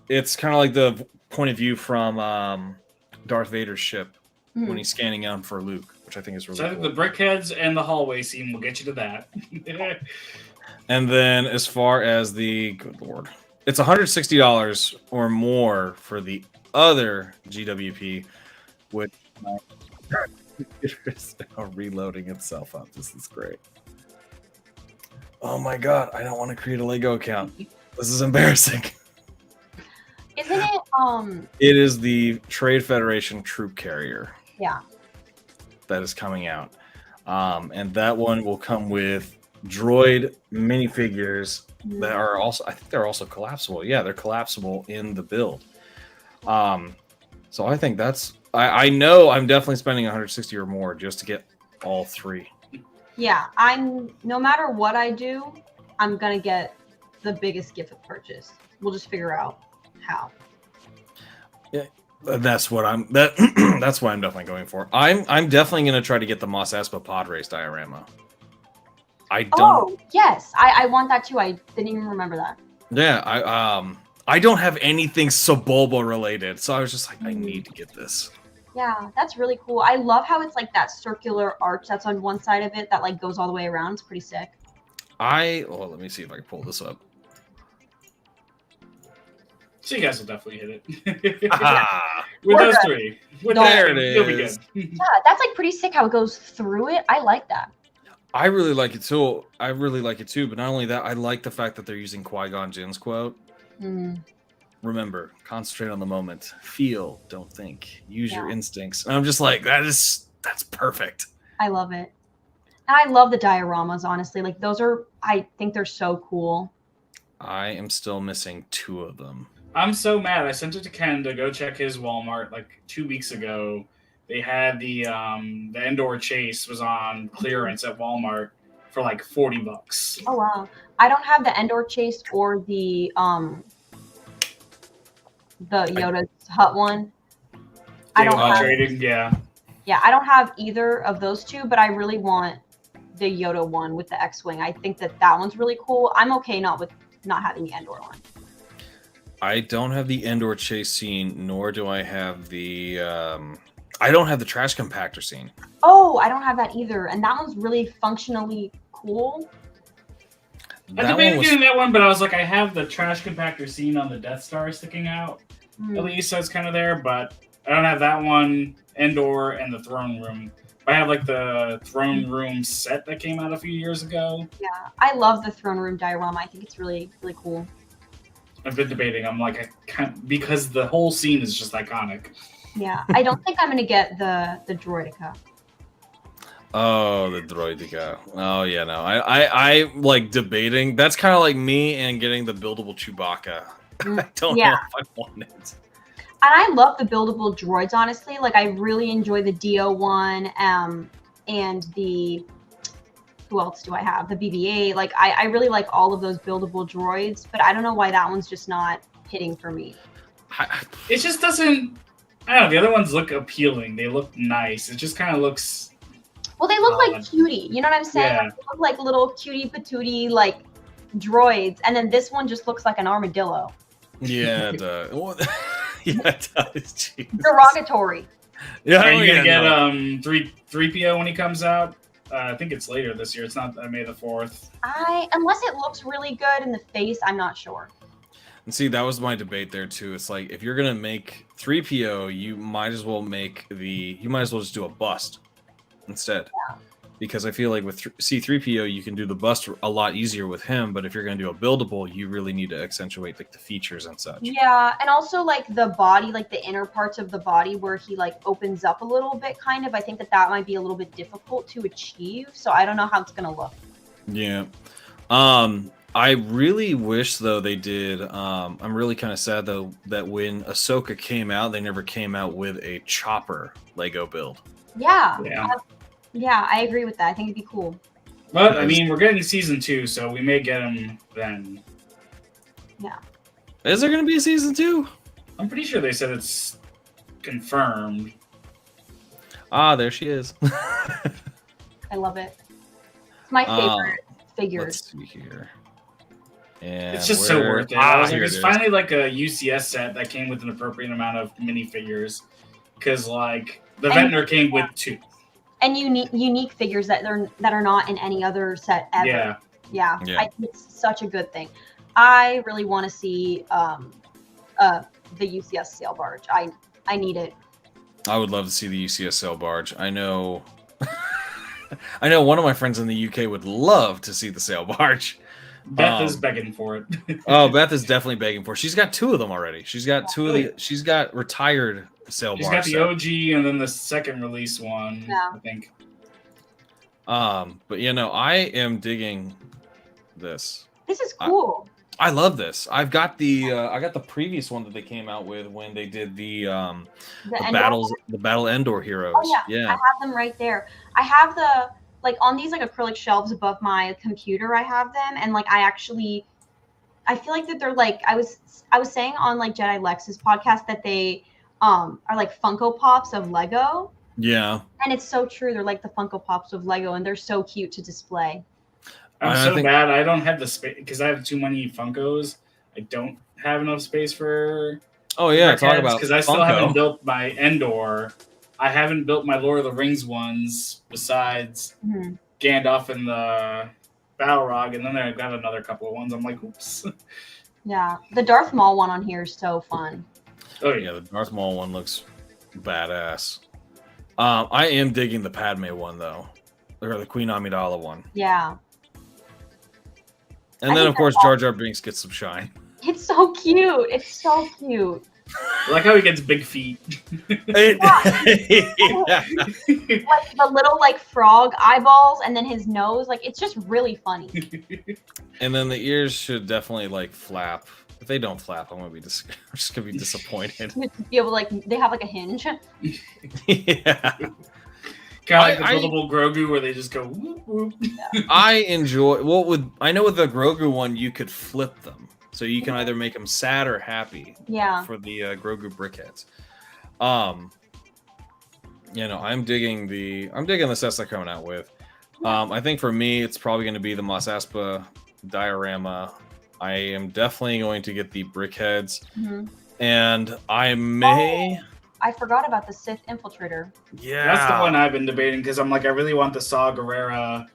of like the point of view from Darth Vader's ship. when he's scanning out for Luke, which I think is really So I think cool. the brickheads and the hallway scene will get you to that. And then as far as the good lord, it's $160 or more for the other GWP, which my computer is now reloading itself up. This is great. Oh my god, I don't want to create a Lego account. This is embarrassing. Isn't it? It is the Trade Federation Troop Carrier. Yeah. That is coming out. And that one will come with droid minifigures that are also, I think they're also collapsible. Yeah, they're collapsible in the build. So I think that's, I know I'm definitely spending 160 or more just to get all three. Yeah, no matter what I do, I'm gonna get the biggest gift of purchase. We'll just figure out how. Yeah, that's what that's what I'm definitely going for. I'm definitely gonna try to get the Mos Espa pod race diorama. I don't. Oh yes, I want that too. I didn't even remember that. Yeah, I don't have anything Sebulba related, so I was just like, I need to get this. Yeah, that's really cool. I love how it's like that circular arch that's on one side of it that like goes all the way around. It's pretty sick. Let me see if I can pull this up. So you guys will definitely hit it. Ah, With those three. There it You'll be is. good. Yeah, that's like pretty sick how it goes through it. I like that. I really like it too. But not only that, I like the fact that they're using Qui-Gon Jinn's quote. Remember, concentrate on the moment. Feel, don't think. Use your instincts. And I'm just like, that's perfect. I love it. And I love the dioramas, honestly. Like those I think they're so cool. I am still missing 2 of them. I'm so mad. I sent it to Ken to go check his Walmart like 2 weeks ago. They had the Endor Chase was on clearance at Walmart for like $40. Oh wow. I don't have the Endor Chase or the Yoda's Hut one. I don't have trading, yeah. Yeah, I don't have either of those two, but I really want the Yoda one with the X-Wing. I think that one's really cool. I'm okay not having the Endor one. I don't have the Endor chase scene, nor do I have the I don't have the trash compactor scene. Oh, I don't have that either. And that one's really functionally cool. I debated getting that one, but I was like, I have the trash compactor scene on the Death Star sticking out. At least, so it's kind of there, but I don't have that one, Endor, and the Throne Room. I have like the Throne Room set that came out a few years ago. Yeah, I love the Throne Room diorama. I think it's really, really cool. I've been debating. I'm like, I can't, because the whole scene is just iconic. Yeah, I don't think I'm gonna get the Droideka. Oh, the Droideka. Oh yeah, no. I like debating. That's kind of like me and getting the buildable Chewbacca. I don't know if I want it. And I love the buildable droids, honestly. Like, I really enjoy the Dio one, and the, who else do I have? The BB-8. Like, I really like all of those buildable droids, but I don't know why that one's just not hitting for me. It just doesn't, I don't know, the other ones look appealing. They look nice. It just kind of looks... Well, they look like cutie. You know what I'm saying? Yeah. Like, they look like little cutie patootie, like, droids, and then this one just looks like an armadillo. Yeah, it does. Yeah, it does. Jesus. Derogatory. Yeah, are you gonna get 3PO when he comes out? I think it's later this year. It's not May the 4th. Unless it looks really good in the face, I'm not sure. And see, that was my debate there too. It's like, if you're gonna make 3PO, you might as well just do a bust instead. Yeah. Because I feel like with C-3PO, you can do the bust a lot easier with him, but if you're going to do a buildable, you really need to accentuate like the features and such. Yeah, and also like the body, like the inner parts of the body where he like opens up a little bit, kind of. I think that might be a little bit difficult to achieve, so I don't know how it's going to look. Yeah. I really wish though they did. I'm really kind of sad though that when Ahsoka came out, they never came out with a chopper Lego build. Yeah. Yeah, I agree with that. I think it'd be cool. But, I mean, we're getting season 2, so we may get him then. Yeah. Is there going to be a season 2? I'm pretty sure they said it's confirmed. Ah, there she is. I love it. It's my favorite figures. Let's see here. And it's just so worth it. It's finally like a UCS set that came with an appropriate amount of minifigures. because like the Ventnor came with 2. And unique figures that are not in any other set ever. Yeah. It's such a good thing. I really want to see the UCS sail barge. I need it. I would love to see the UCS sail barge. I know I know one of my friends in the UK would love to see the sail barge. Beth is begging for it. Oh, Beth is definitely begging for it. She's got 2 of them already. She's got 2 of the. She's got retired sail barge. She's got the OG and then the second release one. Yeah. I think. But I am digging this. This is cool. I love this. I've got the previous one that they came out with when they did the Battle Endor heroes. Oh yeah, I have them right there. I have the on these acrylic shelves above my computer. I have them, and I feel like that they're I was saying on Jedi Lex's podcast that they are Funko Pops of Lego. Yeah. And it's so true. They're like the Funko Pops of Lego, and they're so cute to display. I'm bad. I don't have the space because I have too many Funkos. I don't have enough space for. Oh yeah, talk about because I still haven't built my Endor. I haven't built my Lord of the Rings ones besides Gandalf and the Balrog, and then I've got another couple of ones. I'm like, oops. Yeah, the Darth Maul one on here is so fun. Oh yeah, the Darth Maul one looks badass. I am digging the Padme one though, or the Queen Amidala one. Yeah. And then of course Jar Jar Binks gets some shine. It's so cute. It's so cute. I like how he gets big feet. Yeah. The little frog eyeballs and then his nose. It's just really funny. And then the ears should definitely flap. If they don't flap, I'm just gonna be disappointed. Be able they have a hinge. Yeah. Kind of like the buildable Grogu where they just go whoop, whoop. Yeah. I enjoy I know with the Grogu one you could flip them. So you can either make them sad or happy. Yeah. For the Grogu brickheads. I'm digging the sets they're coming out with. I think for me it's probably going to be the Mos Espa diorama. I am definitely going to get the brickheads. And I may. I forgot about the Sith Infiltrator. Yeah, that's the one I've been debating because I'm I really want the Saw Gerrera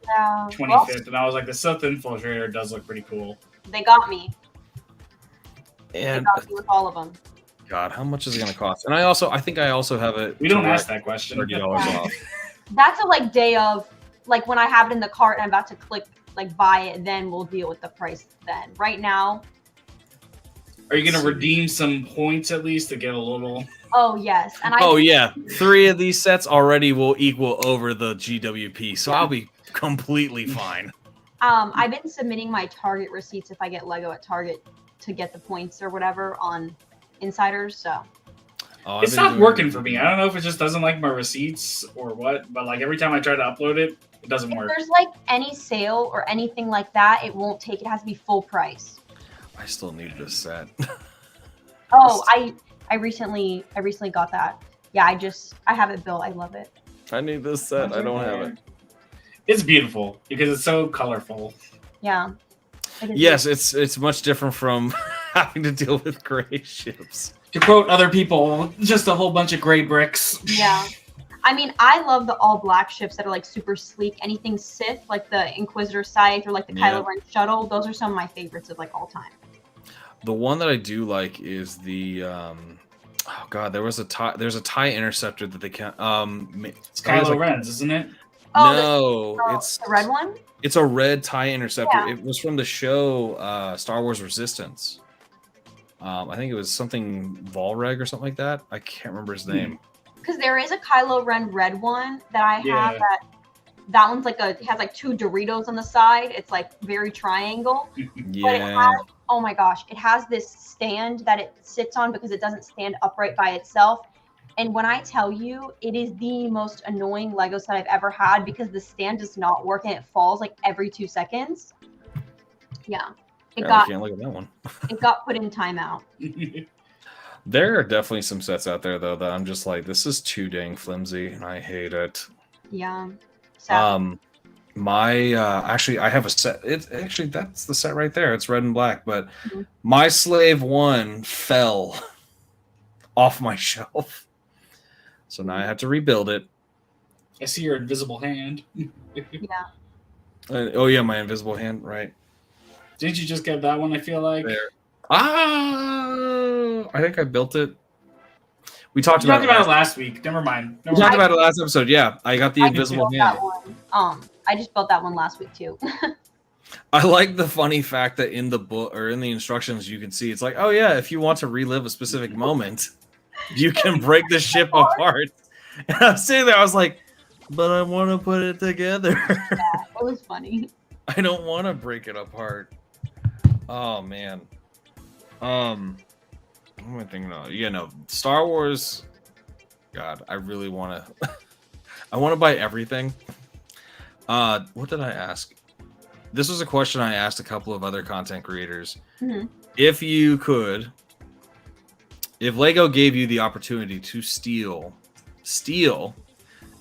25th, and I was like, the Sith Infiltrator does look pretty cool. They got me. And they got me with all of them. God, how much is it going to cost? And I think I also have it. We don't ask that question. $30 off. That's a day of when I have it in the cart and I'm about to click buy it. Then we'll deal with the price. Then right now. Are you going to redeem some points at least to get a little? Oh yes, and yeah, 3 of these sets already will equal over the GWP, so I'll be completely fine. I've been submitting my Target receipts if I get Lego at Target to get the points or whatever on Insiders. So it's not working for me. I don't know if it just doesn't like my receipts or what, but every time I try to upload it, it doesn't work. If there's any sale or anything like that, it won't take. It has to be full price. I still need this set. Oh, I recently got that. Yeah, I have it built. I love it. I need this set. I don't have it. It's beautiful because it's so colorful. Yeah. Yes, it's much different from having to deal with gray ships. To quote other people, just a whole bunch of gray bricks. Yeah. I mean, I love the all black ships that are super sleek. Anything Sith, like the Inquisitor Scythe or the Kylo Ren shuttle, those are some of my favorites of all time. The one that I do like is the there's a TIE Interceptor that they can't it's Kylo Ren's, isn't it? Oh, no, it's the red one. It's a red TIE Interceptor. Yeah. It was from the show Star Wars Resistance. I think it was something Volreg or something like that. I can't remember his name. Because there is a Kylo Ren red one that I have that one's it has 2 Doritos on the side. It's very triangle. Yeah. But it has, oh my gosh, it has this stand that it sits on because it doesn't stand upright by itself. And when I tell you, it is the most annoying Lego set I've ever had because the stand does not work and it falls every 2 seconds. Yeah. I can't look at that one. It got put in timeout. There are definitely some sets out there though that I'm just this is too dang flimsy and I hate it. Yeah. So. Actually I have a set. It's actually that's the set right there. It's red and black, but my Slave 1 fell off my shelf. So now I have to rebuild it. I see your invisible hand. Yeah. Oh yeah, my invisible hand, right Didn't you just get that one? I feel like there. I think I built it. We talked you talked about about it last week. Never mind. We talked about it last episode. Yeah, I got the I invisible just hand. built that one. I just built that one last week too. I like the funny fact that in the book or in the instructions you can see it's like, oh yeah, if you want to relive a specific moment, you can break the ship apart. And I'm sitting there, I was like, but I want to put it together. Yeah, it was funny. I don't want to break it apart. Oh man. What am I thinking of? Yeah, no, Star Wars. God, I really want to. I want to buy everything. What did I ask? This was a question I asked a couple of other content creators. Mm-hmm. If you could, if Lego gave you the opportunity to steal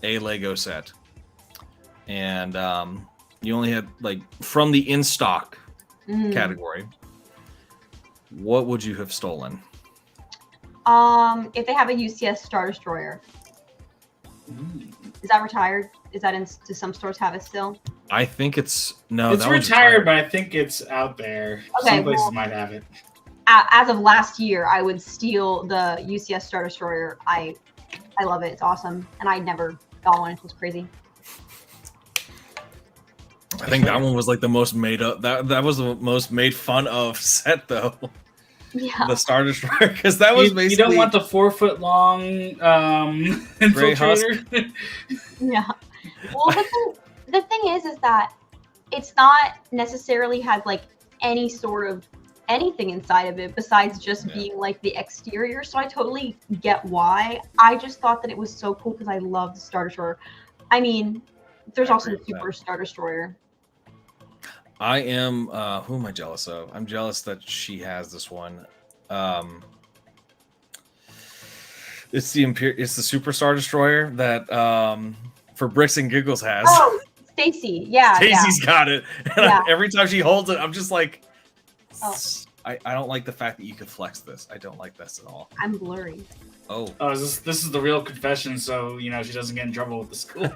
a Lego set, and you only had like from the in stock category, what would you have stolen? If they have a UCS Star Destroyer. Is that retired? Is that do some stores have it still? I think it's no. It's retired, but I think it's out there. Okay, Some places might have it. As of last year, I would steal the UCS Star Destroyer. I love it. It's awesome, and I never got one. It was crazy. I think that one was like the most made up. That was the most made fun of set though. Yeah. The Star Destroyer, because that was basically. You don't want the 4 foot long infiltrator. Yeah. Well, the thing is that it's not necessarily has like any sort of anything inside of it besides just being like the exterior. So I totally get why. I just thought that it was so cool because I love the Star Destroyer. I mean, there's also the Super Star Destroyer. I am. Who am I jealous of? I'm jealous that she has this one. It's the Super Star Destroyer that for Bricks and Giggles has. Oh, Stacy. Yeah. Stacy's got it. And Yeah. every time she holds it, I'm just like, Oh. I don't like the fact that you could flex this. I don't like this at all. I'm blurry. Oh. This is the real confession, so she doesn't get in trouble with the school.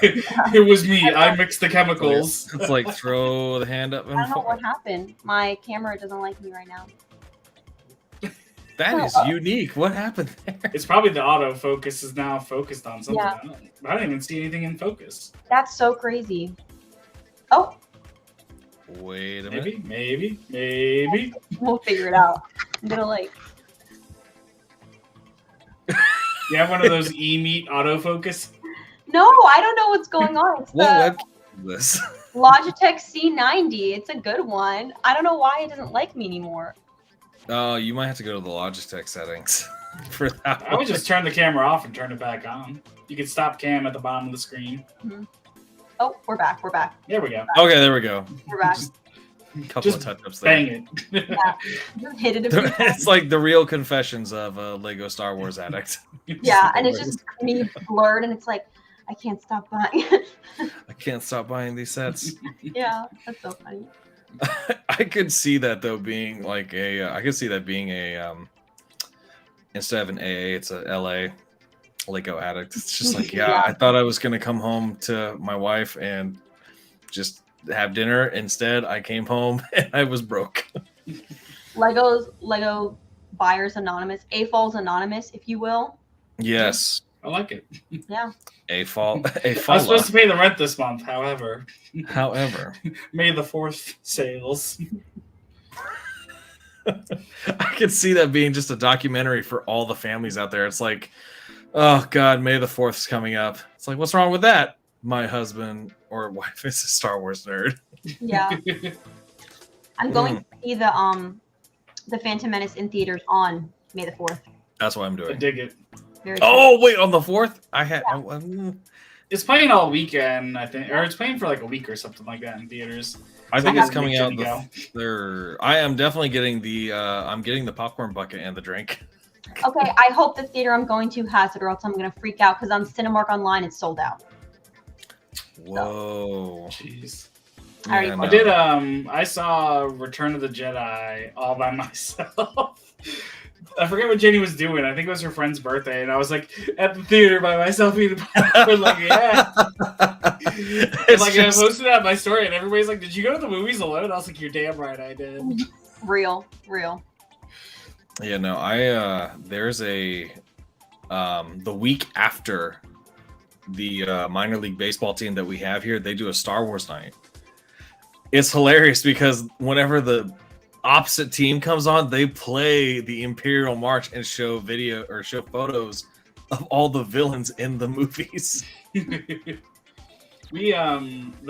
It was me. I mixed the chemicals. It's like throw the hand up and I don't know forward. what happened. My camera doesn't like me right now. That is unique. What happened there? It's probably the autofocus is now focused on something. Yeah. I don't even see anything in focus. That's so crazy. Oh, Wait a minute. Maybe. we'll figure it out. I'm gonna like. You have one of those e-meet autofocus? No, I don't know what's going on. It's What the webcam is this? Logitech C90. It's a good one. I don't know why it doesn't like me anymore. Oh, you might have to go to the Logitech settings for that I would one. just turn the camera off and turn it back on. You can stop cam at the bottom of the screen. Oh, we're back. We're back. There we go. Okay, there we go. We're back. A couple Just of touch-ups there. Bang it. Yeah. Just hit it a few times. It's like the real confessions of a Lego Star Wars addict. Yeah, and it's just me blurred, and it's like I can't stop buying. I can't stop buying these sets. Yeah, that's so funny. I could see that though being like I could see that being a instead of an AA, it's a LA Lego addict. It's just like, yeah, I thought I was gonna come home to my wife and just have dinner. Instead, I came home and I was broke. Lego Buyers Anonymous, AFOLs Anonymous, if you will. Yes. I like it. Yeah. A fall. I was supposed to pay the rent this month, however. May the 4th sales. I could see that being just a documentary for all the families out there. It's like, oh God, May the 4th is coming up. It's like, what's wrong with that? My husband or wife is a Star Wars nerd. Yeah. I'm going to see the Phantom Menace in theaters on May the 4th. That's what I'm I doing. dig it. Very Oh wait, on the 4th? I had. It's playing all weekend, I think, or it's playing for like a week or something like that in theaters. I think it's coming out Go. I am definitely getting the. I'm getting the popcorn bucket and the drink. Okay, I hope the theater I'm going to has it, or else I'm going to freak out because on Cinemark Online it's sold out. Whoa. Jeez. Yeah, I did. I saw Return of the Jedi all by myself. I forget what Jenny was doing. I think it was her friend's birthday, and I was like at the theater by myself eating popcorn. Like, yeah. And, like, I posted that on my story, and everybody's like, "Did you go to the movies alone?" I was like, "You're damn right, I did." Real. Yeah, no, there's a the week after the minor league baseball team that we have here, they do a Star Wars night. It's hilarious because whenever the opposite team comes on, they play the Imperial March and show video or show photos of all the villains in the movies. The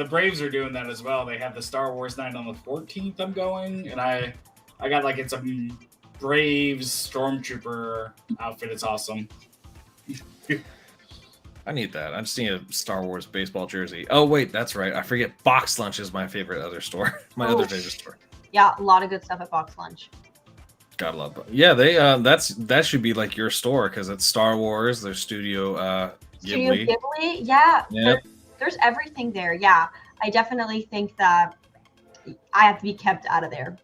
Braves are doing that as well. They have the Star Wars night on the 14th. I'm going, and I got like it's a Braves Stormtrooper outfit. It's awesome. I need that. I just need a Star Wars baseball jersey. Oh wait, that's right. I forget. Box Lunch is my favorite other store. Other favorite store. Yeah, a lot of good stuff at Box Lunch. Gotta love it. Yeah, they that should be like your store because it's Star Wars. There's Studio Ghibli. Studio Ghibli, yeah. Yep. There's everything there. Yeah, I definitely think that I have to be kept out of there.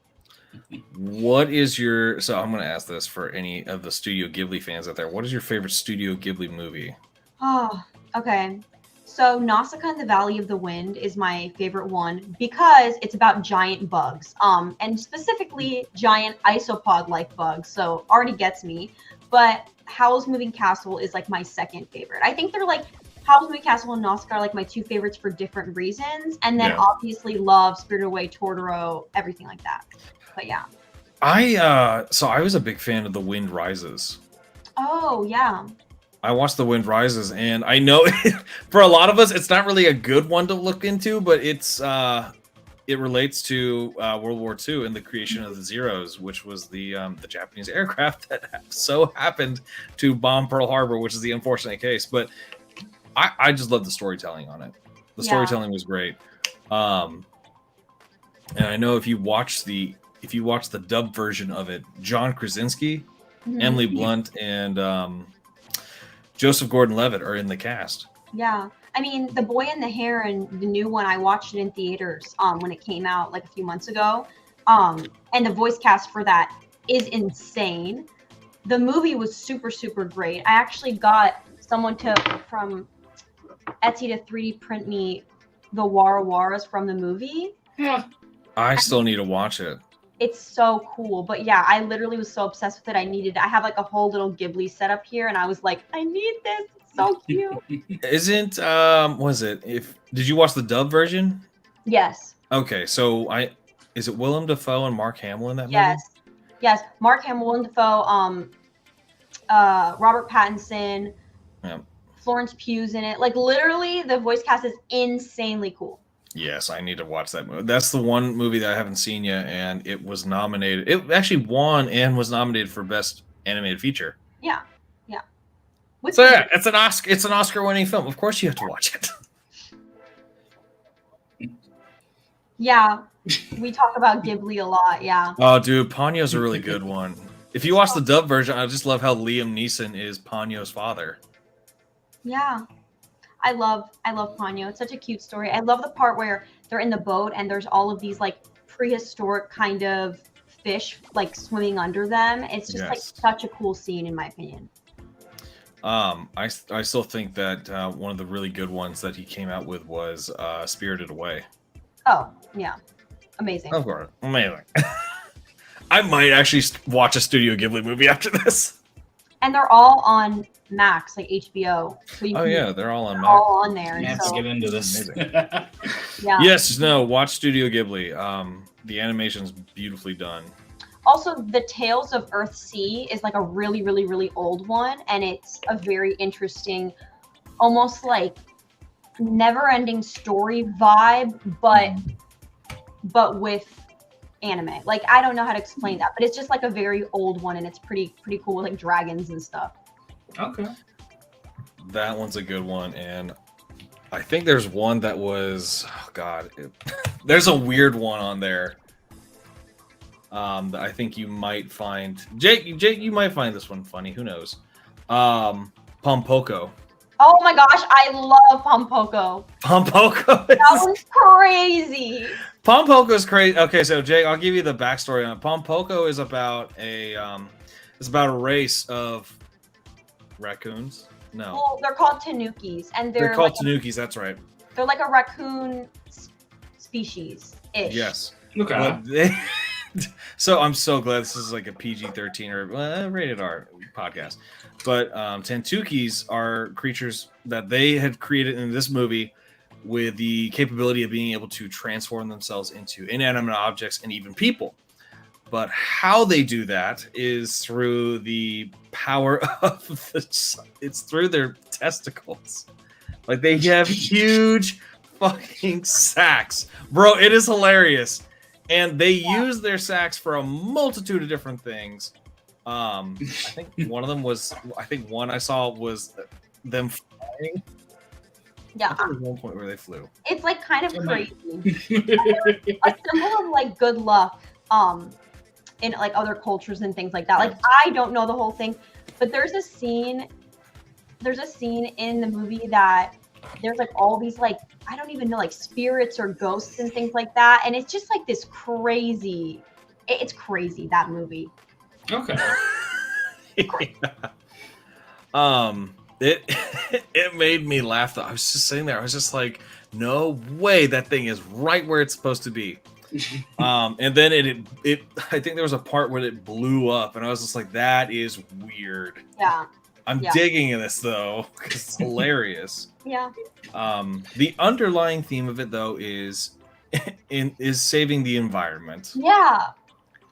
What is your? So I'm gonna ask this for any of the Studio Ghibli fans out there. What is your favorite Studio Ghibli movie? Oh, okay. So Nausicaa and the Valley of the Wind is my favorite one because it's about giant bugs, and specifically giant isopod-like bugs. So already gets me. But Howl's Moving Castle is like my second favorite. I think they're like Howl's Moving Castle and Nausicaa are like my two favorites for different reasons, and then obviously love Spirited Away, Totoro, everything like that. But yeah. I was a big fan of The Wind Rises. Oh yeah. I watched The Wind Rises, and I know for a lot of us, it's not really a good one to look into, but it relates to World War II and the creation of the Zeros, which was the Japanese aircraft that so happened to bomb Pearl Harbor, which is the unfortunate case. But I just love the storytelling on it. The storytelling was great. And I know if you watch the dub version of it, John Krasinski, Emily Blunt, and Joseph Gordon-Levitt are in the cast. Yeah. I mean, The Boy and the Heron, the new one, I watched it in theaters when it came out like a few months ago. And the voice cast for that is insane. The movie was super, super great. I actually got someone from Etsy to 3D print me the Wara Waras from the movie. Yeah. I still need to watch it. It's so cool. But yeah, I literally was so obsessed with it. I have like a whole little Ghibli setup here, and I was like, I need this. It's so cute. Isn't did you watch the dub version? Yes. Okay, so is it Willem Dafoe and Mark Hamill in that movie? Yes. Mark Hamill, Willem Dafoe, Robert Pattinson, Florence Pugh's in it. Like literally, the voice cast is insanely cool. Yes, I need to watch that movie. That's the one movie that I haven't seen yet, and it was nominated. It actually won and was nominated for Best Animated Feature. Yeah. So yeah, it's an Oscar-winning film. Of course, you have to watch it. Yeah, we talk about Ghibli a lot. Yeah. Oh, dude, Ponyo's a really good one. If you watch the dub version, I just love how Liam Neeson is Ponyo's father. Yeah. I love Ponyo. It's such a cute story. I love the part where they're in the boat and there's all of these like prehistoric kind of fish like swimming under them. It's just like such a cool scene in my opinion. I still think that one of the really good ones that he came out with was Spirited Away. Oh, yeah. Amazing. Of course. Amazing. I might actually watch a Studio Ghibli movie after this. And they're all on Max, like HBO. So they're all on Max. All on there. You have to get into this. Yeah. Yes, no, watch Studio Ghibli. The animation's beautifully done. Also, the Tales of Earthsea is like a really, really, really old one, and it's a very interesting, almost like never-ending story vibe, but with anime. Like I don't know how to explain that, but it's just like a very old one, and it's pretty cool with like dragons and stuff. Okay. That one's a good one, and I think there's one that was there's a weird one on there. That I think you might find Jake, you might find this one funny. Who knows? Pompoko. Oh my gosh, I love Pompoko. That one's crazy. Pompoko's crazy. Okay, so Jake, I'll give you the backstory on it. Pompoko is about a It's about a race of raccoons. No, Well, they're called tanukis, and they're called like tanukis. That's right. they're like a raccoon species ish. Yes. Okay. But they, so I'm so glad this is like a PG-13 or rated R podcast. But Tantukis are creatures that they had created in this movie with the capability of being able to transform themselves into inanimate objects and even people. But how they do that is through the power of it's through their testicles. Like they have huge fucking sacks. Bro, it is hilarious. And they use their sacks for a multitude of different things. I think one of them was one I saw was them flying. Yeah. There was one point where they flew. It's like kind of crazy. A symbol of like good luck in like other cultures and things like that. Like I don't know the whole thing, but there's a scene in the movie that there's like all these like I don't even know like spirits or ghosts and things like that, and it's just like this crazy. It's crazy, that movie. Okay. Yeah. It made me laugh though. I was just sitting there. I was just like, no way that thing is right where it's supposed to be. And then it I think there was a part where it blew up and I was just like, that is weird. Yeah. I'm digging this though, because it's hilarious. Yeah. The underlying theme of it though is saving the environment. Yeah.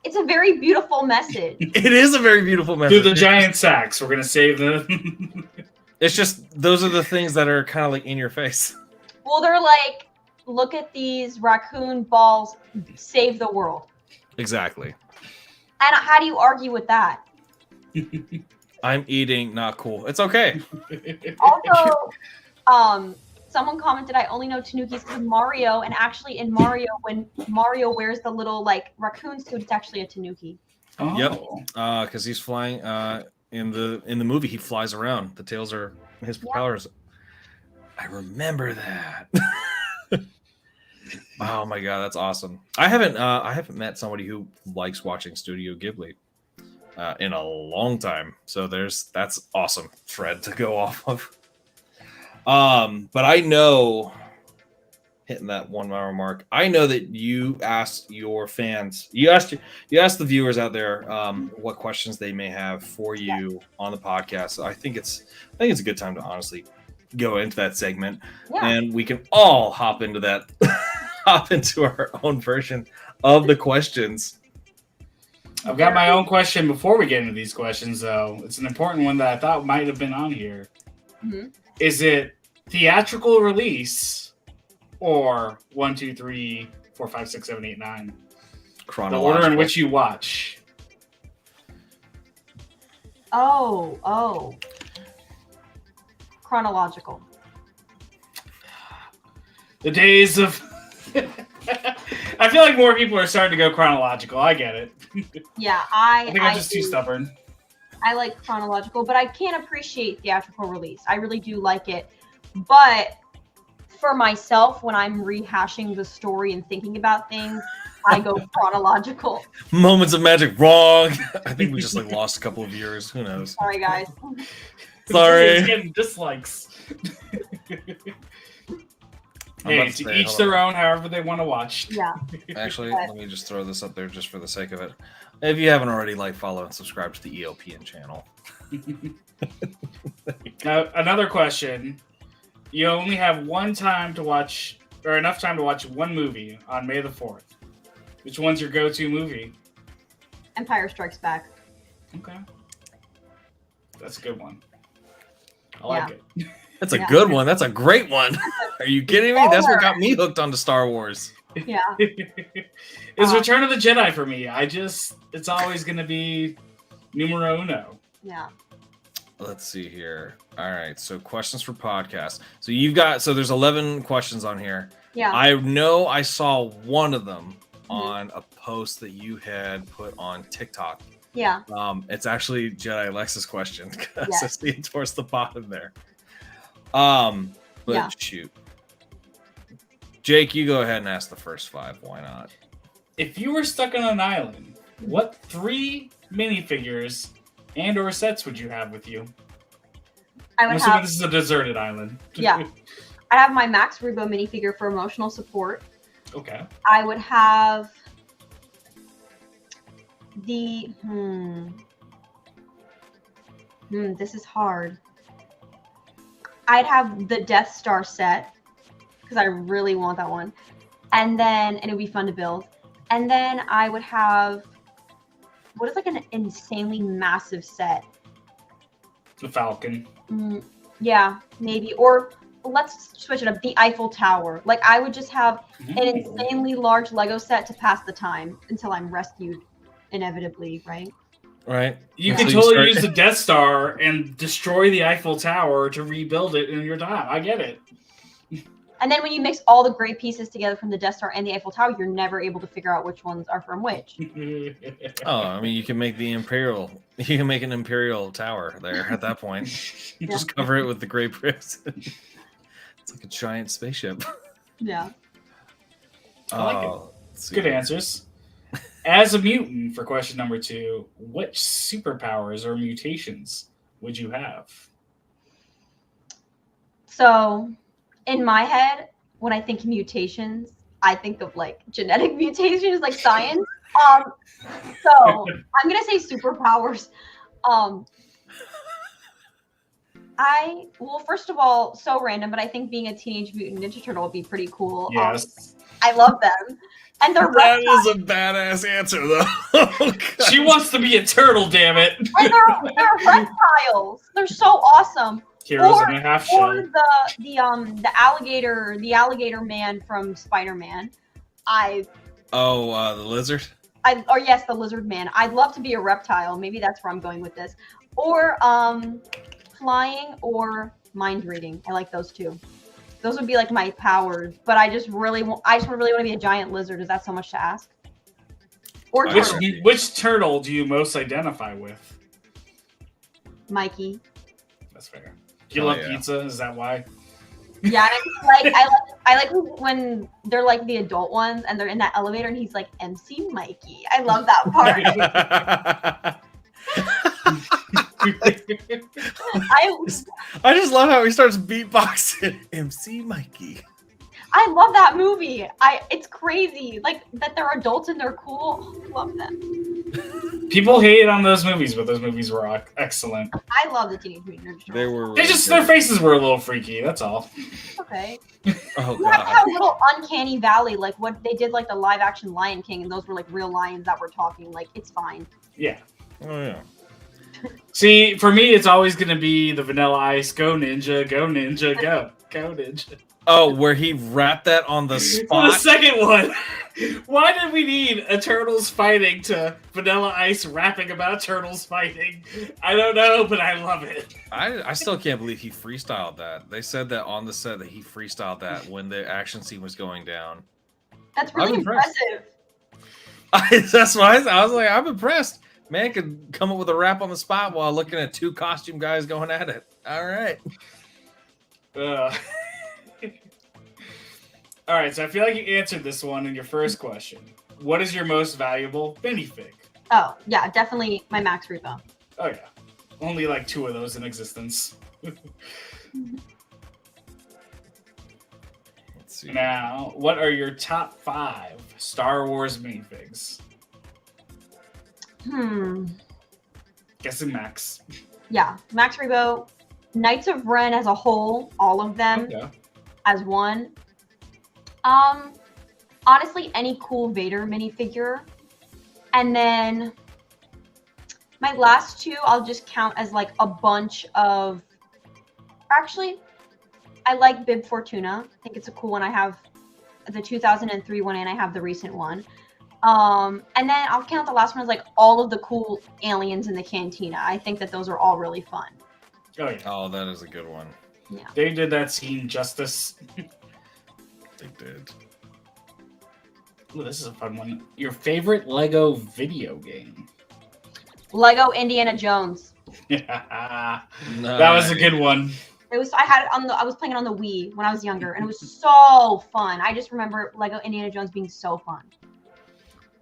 It's a very beautiful message. It is a very beautiful message. Through the giant sacks, we're gonna save them. It's just those are the things that are kind of like in your face. Well, they're like, look at these raccoon balls, save the world. Exactly. And how do you argue with that? I'm eating, not cool. It's okay. Also, someone commented, I only know Tanukis because Mario, and actually in Mario, when Mario wears the little like raccoon suit, it's actually a Tanuki. Oh. Yep. Because he's flying. In the movie, he flies around. The tails are his propellers. I remember that. Oh my god, that's awesome. I haven't met somebody who likes watching Studio Ghibli in a long time. So that's awesome thread to go off of. But I know, hitting that 1 hour mark, I know that you asked your fans, you asked the viewers out there what questions they may have for you on the podcast. So I think it's a good time to honestly go into that segment, and we can all hop into that, hop into our own version of the questions. I've got my own question before we get into these questions, though. It's an important one that I thought might have been on here. Mm-hmm. Is it theatrical release or 1, 2, 3, 4, 5, 6, 7, 8, 9? The order in which you watch. Oh. Chronological. The days of... I feel like more people are starting to go chronological. I get it. Yeah, I think I'm just too stubborn. I like chronological, but I can't appreciate theatrical release. I really do like it. But for myself, when I'm rehashing the story and thinking about things, I go chronological. Moments of magic, wrong. I think we just like lost a couple of viewers. Who knows? Sorry, guys. Sorry. It's getting dislikes. Hey, to each their own, however they want to watch. Yeah. Actually, let me just throw this up there just for the sake of it. If you haven't already, follow, and subscribe to the EOPN channel. Now, another question. You only have enough time to watch one movie on May the 4th. Which one's your go-to movie? Empire Strikes Back. Okay. That's a good one. I like it. That's a good one. That's a great one. Are you kidding me? That's what got me hooked onto Star Wars. Yeah. It's Return of the Jedi for me. It's always going to be numero uno. Yeah. Let's see here. All right. So questions for podcast. So there's 11 questions on here. Yeah. I know I saw one of them on a post that you had put on TikTok. Yeah. It's actually Jedi Alexa's question because I see it towards the bottom there. But shoot. Jake, you go ahead and ask the first 5. Why not? If you were stuck on an island, what 3 minifigures and/or sets would you have with you? I I'm would assuming have, this is a deserted island. yeah. I have my Max Rebo minifigure for emotional support. Okay. I would have the this is hard. I'd have the Death Star set because I really want that one, and it would be fun to build. And then I would have what is like an insanely massive set. The Falcon. Yeah, maybe. Or let's switch it up. The Eiffel Tower. Like I would just have an insanely large Lego set to pass the time until I'm rescued, inevitably, right? Right. You And can so you totally start- use the Death Star and destroy the Eiffel Tower to rebuild it in your time. I get it. And then when you mix all the great pieces together from the Death Star and the Eiffel Tower, you're never able to figure out which ones are from which. Oh, I mean, you can make the Imperial. You can make an Imperial Tower there at that point. Yeah. Just cover it with the Great Bricks. It's like a giant spaceship. Yeah. I like it. Let's see. Good answers. As a mutant, for question number 2, which superpowers or mutations would you have? So, in my head, when I think mutations, I think of like genetic mutations, like science. So I'm gonna say superpowers. First of all, so random, but I think being a Teenage Mutant Ninja Turtle would be pretty cool. Yes. I love them, and they're That reptiles, is a badass answer, though. Oh, God. She wants to be a turtle, damn it. and they're reptiles. They're so awesome. Heroes in a half shell. Or the alligator man from Spider-Man. Oh, the lizard. Yes, the lizard man. I'd love to be a reptile. Maybe that's where I'm going with this. Or flying or mind reading. I like those two. Those would be like my powers. But I just really want to be a giant lizard. Is that so much to ask? Or turtle. Which turtle do you most identify with? Mikey. That's fair. Do you Oh, love yeah. pizza? Is that why? Yeah, and I like when they're like the adult ones and they're in that elevator and he's like MC Mikey. I love that part. I just love how he starts beatboxing. MC Mikey. I love that movie. It's crazy. Like that they're adults and they're cool. I love them. People hated on those movies, but those movies were excellent. I love the Teenage Mutant Ninja Turtles. They were. They just their faces were a little freaky. That's all. Okay. Oh You have to God. have a little uncanny valley, like what they did, like the live action Lion King, and those were like real lions that were talking. Like it's fine. Yeah. Oh yeah. See, for me, it's always gonna be the Vanilla Ice. Go Ninja, go Ninja, go Ninja. Oh, where he rapped that on the For spot. the second one, why did we need a turtles fighting to Vanilla Ice rapping about turtles fighting? I don't know, but I love it. I still can't believe he freestyled that. They said that on the set that he freestyled that when the action scene was going down. That's really I'm impressed. impressive. That's why I was like, I'm impressed. Man could come up with a rap on the spot while looking at two costume guys going at it. All right. All right, so I feel like you answered this one in your first question. What is your most valuable minifig? Oh yeah, definitely my Max Repo. Oh yeah, only like 2 of those in existence. Let's see. Now, what are your top 5 Star Wars minifigs? Guessing Max. Yeah, Max Rebo, Knights of Ren as a whole, all of them Okay. as one. Honestly, any cool Vader minifigure. And then my last 2, I'll just count as like a bunch of. Actually, I like Bib Fortuna. I think it's a cool one. I have the 2003 one and I have the recent one. And then I'll count the last one as like all of the cool aliens in the cantina. I think that those are all really fun. Oh yeah. Oh, that is a good one. Yeah. They did that scene justice. They did. Ooh, this is a fun one. Your favorite Lego video game? Lego Indiana Jones. That was a good one. It was. I was playing it on the Wii when I was younger, and it was so fun. I just remember Lego Indiana Jones being so fun.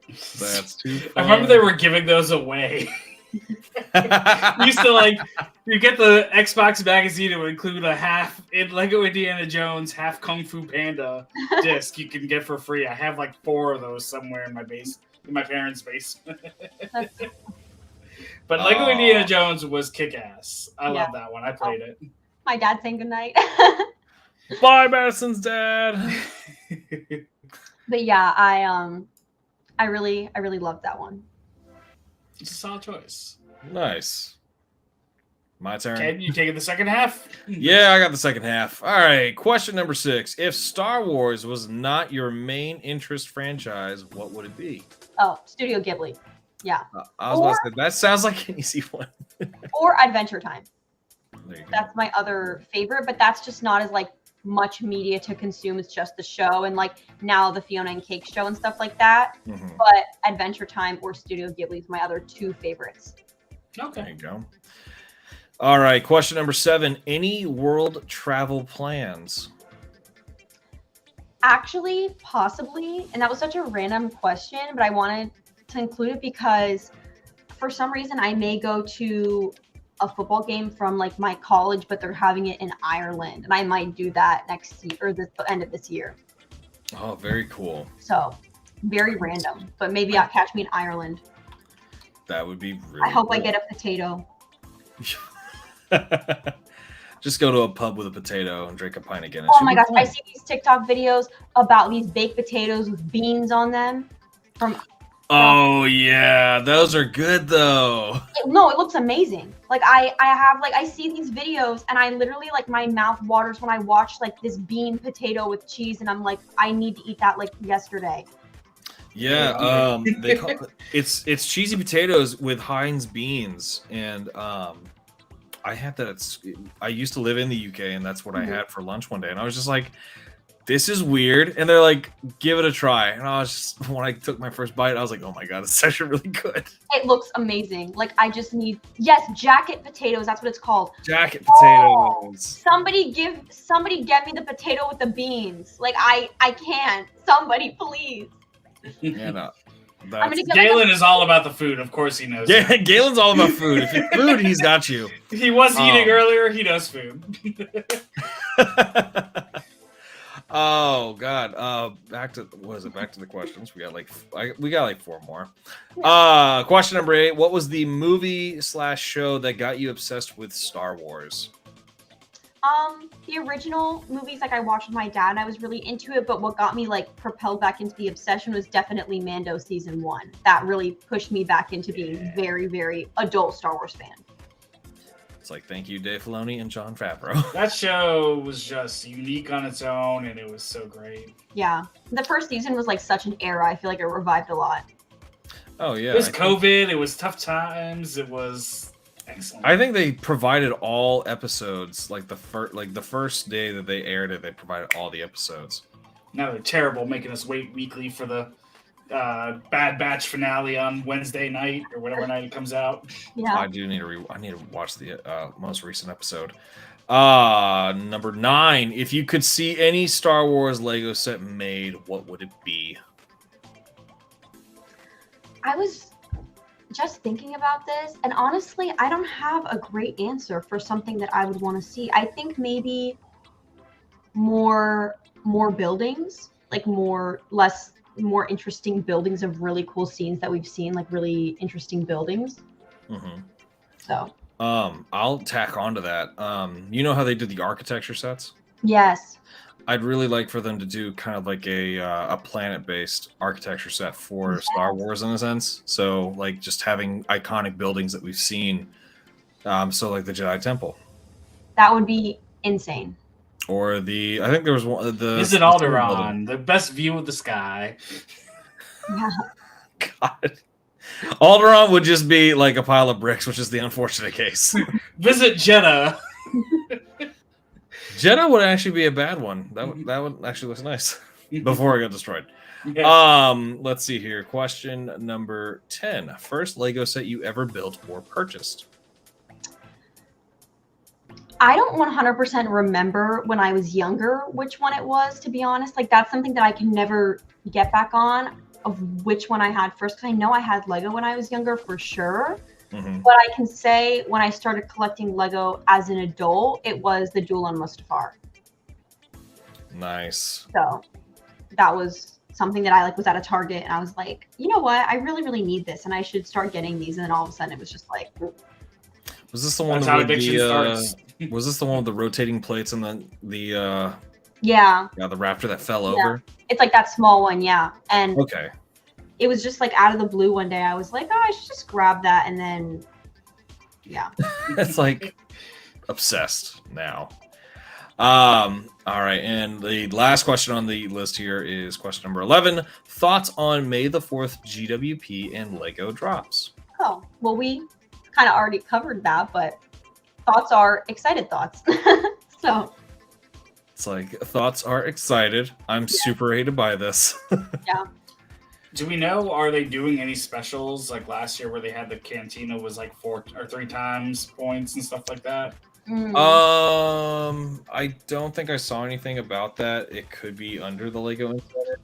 That's too fun. I remember they were giving those away. Used to like you get the Xbox magazine, it would include a half in Lego Indiana Jones, half Kung Fu Panda disc you can get for free. I have like 4 of those somewhere in my parents' basement. But Lego Indiana Jones was kick-ass. I love that one. I played it. My dad saying goodnight. Bye, Madison's dad. But yeah, I really loved that one. It's a solid choice. Nice. My turn. Ken, you taking the second half? Yeah, I got the second half. All right. Question number 6. If Star Wars was not your main interest franchise, what would it be? Oh, Studio Ghibli. Yeah. I was about to say, that sounds like an easy one. Or Adventure Time. There you go. That's my other favorite, but that's just not as like much media to consume. It's just the show and like now the Fiona and Cake show and stuff like that. Mhm. But Adventure Time or Studio Ghibli is my other 2 favorites. Okay. There you go. All right. Question number 7. Any world travel plans? Actually, possibly, and that was such a random question, but I wanted to include it because for some reason I may go to a football game from like my college, but they're having it in Ireland, and I might do that next year or the end of this year. Oh, very cool. So very random, but maybe I'll catch me in Ireland. That would be really I hope I cool. get a potato. Just go to a pub with a potato and drink a pint again. Oh my gosh, I see these TikTok videos about these baked potatoes with beans on them. Oh yeah, those are good though. No, it looks amazing. Like I see these videos and I literally like my mouth waters when I watch like this bean potato with cheese and I'm like, I need to eat that like yesterday. Yeah, they call it's cheesy potatoes with Heinz beans, and I had that. I used to live in the UK, and that's what I had for lunch one day, and I was just like, "This is weird." And they're like, "Give it a try," and I was just when I took my first bite, I was like, "Oh my god, it's actually really good." It looks amazing. Like I just need jacket potatoes. That's what it's called. Jacket potatoes. Somebody get me the potato with the beans. Like I can't. Somebody please. Yeah, no. I'm gonna get Galen is all about the food. Of course he knows. Yeah, Galen's all about food. If it's food, he's got you. He was eating earlier. He knows food. Oh God. Back to the questions. We got like 4 more. Question number 8. What was the movie/show that got you obsessed with Star Wars? The original movies, like I watched with my dad and I was really into it, but what got me like propelled back into the obsession was definitely Mando season 1. That really pushed me back into being very, very adult Star Wars fan. It's like, thank you, Dave Filoni and Jon Favreau. That show was just unique on its own, and it was so great. Yeah. The first season was like such an era. I feel like it revived a lot. Oh yeah. It was COVID. It was tough times. It was excellent. I think they provided all episodes like the first day that they aired it. They provided all the episodes. Now they're terrible, making us wait weekly for the Bad Batch finale on Wednesday night or whatever night it comes out. Yeah. I need to watch the most recent episode. Number 9. If you could see any Star Wars Lego set made, what would it be? I was just thinking about this, and honestly, I don't have a great answer for something that I would want to see. I think maybe more buildings, like more interesting buildings of really cool scenes that we've seen, like really interesting buildings. Mm-hmm. So I'll tack onto that. You know how they did the architecture sets? yes. I'd really like for them to do kind of like a planet-based architecture set for Star Wars in a sense. So like just having iconic buildings that we've seen. So like the Jedi Temple. That would be insane. Or I think there was one Visit Alderaan, the best view of the sky. Yeah. God. Alderaan would just be like a pile of bricks, which is the unfortunate case. Visit Jeddah. Jeddah would actually be a bad one. That would actually look nice before it got destroyed. Yeah. Let's see here. Question number 10. First Lego set you ever built or purchased? I don't 100% remember when I was younger which one it was, to be honest. Like that's something that I can never get back on of which one I had first, because I know I had Lego when I was younger for sure. Mhm. But I can say when I started collecting Lego as an adult, it was the Duel on Mustafar. Nice. So that was something that I like was at a Target and I was like, you know what? I really, really need this and I should start getting these. And then all of a sudden it was just like, Was this the one That's how with addiction starts. was this the one with the rotating plates and the yeah, the Raptor that fell Yeah. over? it's like that small one. Yeah. And Okay. it was just like out of the blue one day. I was like, oh, I should just grab that. And then, yeah. It's like obsessed now. All right, and the last question on the list here is question number 11. Thoughts on May the 4th GWP and Lego drops? Oh, well, we kind of already covered that, but thoughts are excited thoughts. So, It's like thoughts are excited. I'm super ready to buy this. Do we know, are they doing any specials like last year where they had the Cantina was like 4 or 3 times points and stuff like that? I don't think I saw anything about that. It could be under the Lego Insider.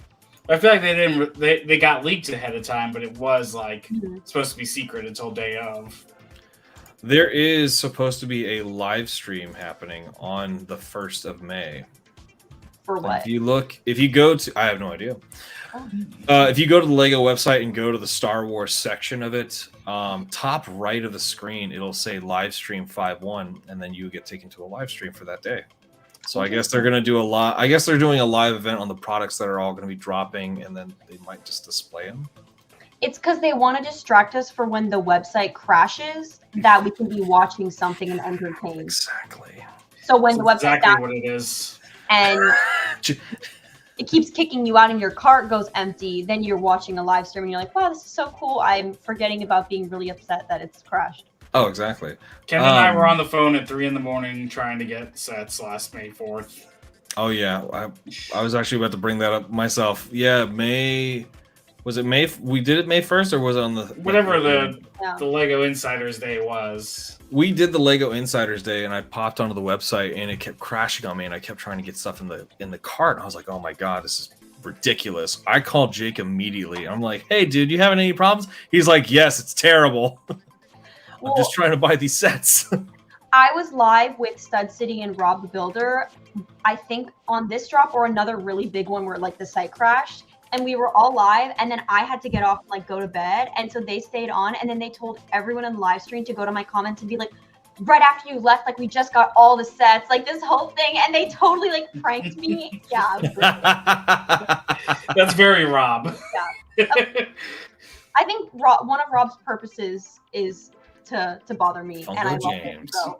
I feel like they didn't. They got leaked ahead of time, but it was like supposed to be secret until day of. There is supposed to be a live stream happening on the 1st of May. for what? If you go to, I have no idea. If you go to the Lego website and go to the Star Wars section of it, top right of the screen, it'll say live stream 5/1, and then you get taken to a live stream for that day. So I guess they're gonna do a lot. I guess they're doing a live event on the products that are all gonna be dropping, and then they might just display them. It's because they want to distract us for when the website crashes, that we can be watching something and entertained. Exactly. So when the That's website exactly down what it is. and it keeps kicking you out and your cart goes empty, then you're watching a live stream and you're like, wow, this is so cool. I'm forgetting about being really upset that it's crashed. Oh, exactly. Ken and I were on the phone at 3 a.m. trying to get sets last May 4th. Oh yeah, I was actually about to bring that up myself. Yeah, May. Was it May? We did it May 1st, or was it on the Whatever the Yeah. Lego Insiders Day was. We did the Lego Insiders Day, and I popped onto the website, and it kept crashing on me, and I kept trying to get stuff in the cart. And I was like, "Oh my god, this is ridiculous!" I called Jake immediately. I'm like, "Hey, dude, you having any problems?" He's like, "Yes, it's terrible. I'm just trying to buy these sets." I was live with Stud City and Rob the Builder, I think on this drop or another really big one where like the site crashed. And we were all live, and then I had to get off and like go to bed, and so they stayed on, and then they told everyone in the live stream to go to my comments and be like, right after you left, like we just got all the sets, like this whole thing, and they totally like pranked me. Yeah, it was great. That's very Rob. I think one of Rob's purposes is to bother me, and I Uncle love it. James. So.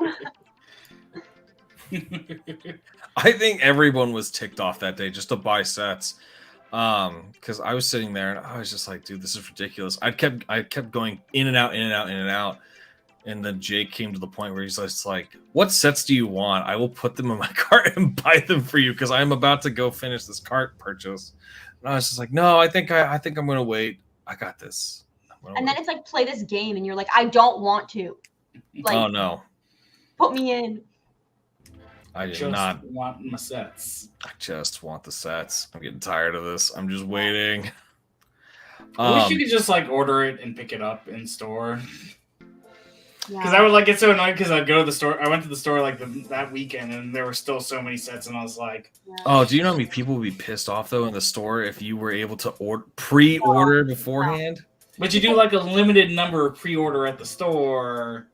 I think everyone was ticked off that day just to buy sets. Because I was sitting there and I was just like, dude, this is ridiculous. I kept going in and out, in and out, in and out. And then Jake came to the point where he's just like, what sets do you want? I will put them in my cart and buy them for you because I'm about to go finish this cart purchase. And I was just like, no, I think I'm gonna wait. I got this. And then it's like, play this game, and you're like, I don't want to. Like, oh no. Put me in. I did Just not want my sets. I just want the sets. I'm getting tired of this. I'm just waiting. I wish you could just like order it and pick it up in store. Because Yeah. I would like get so annoyed because I'd go to the store. I went to the store like that weekend and there were still so many sets, and I was like, Oh, do you know how many people would be pissed off though in the store if you were able to pre-order beforehand? but you do like a limited number of pre-order at the store.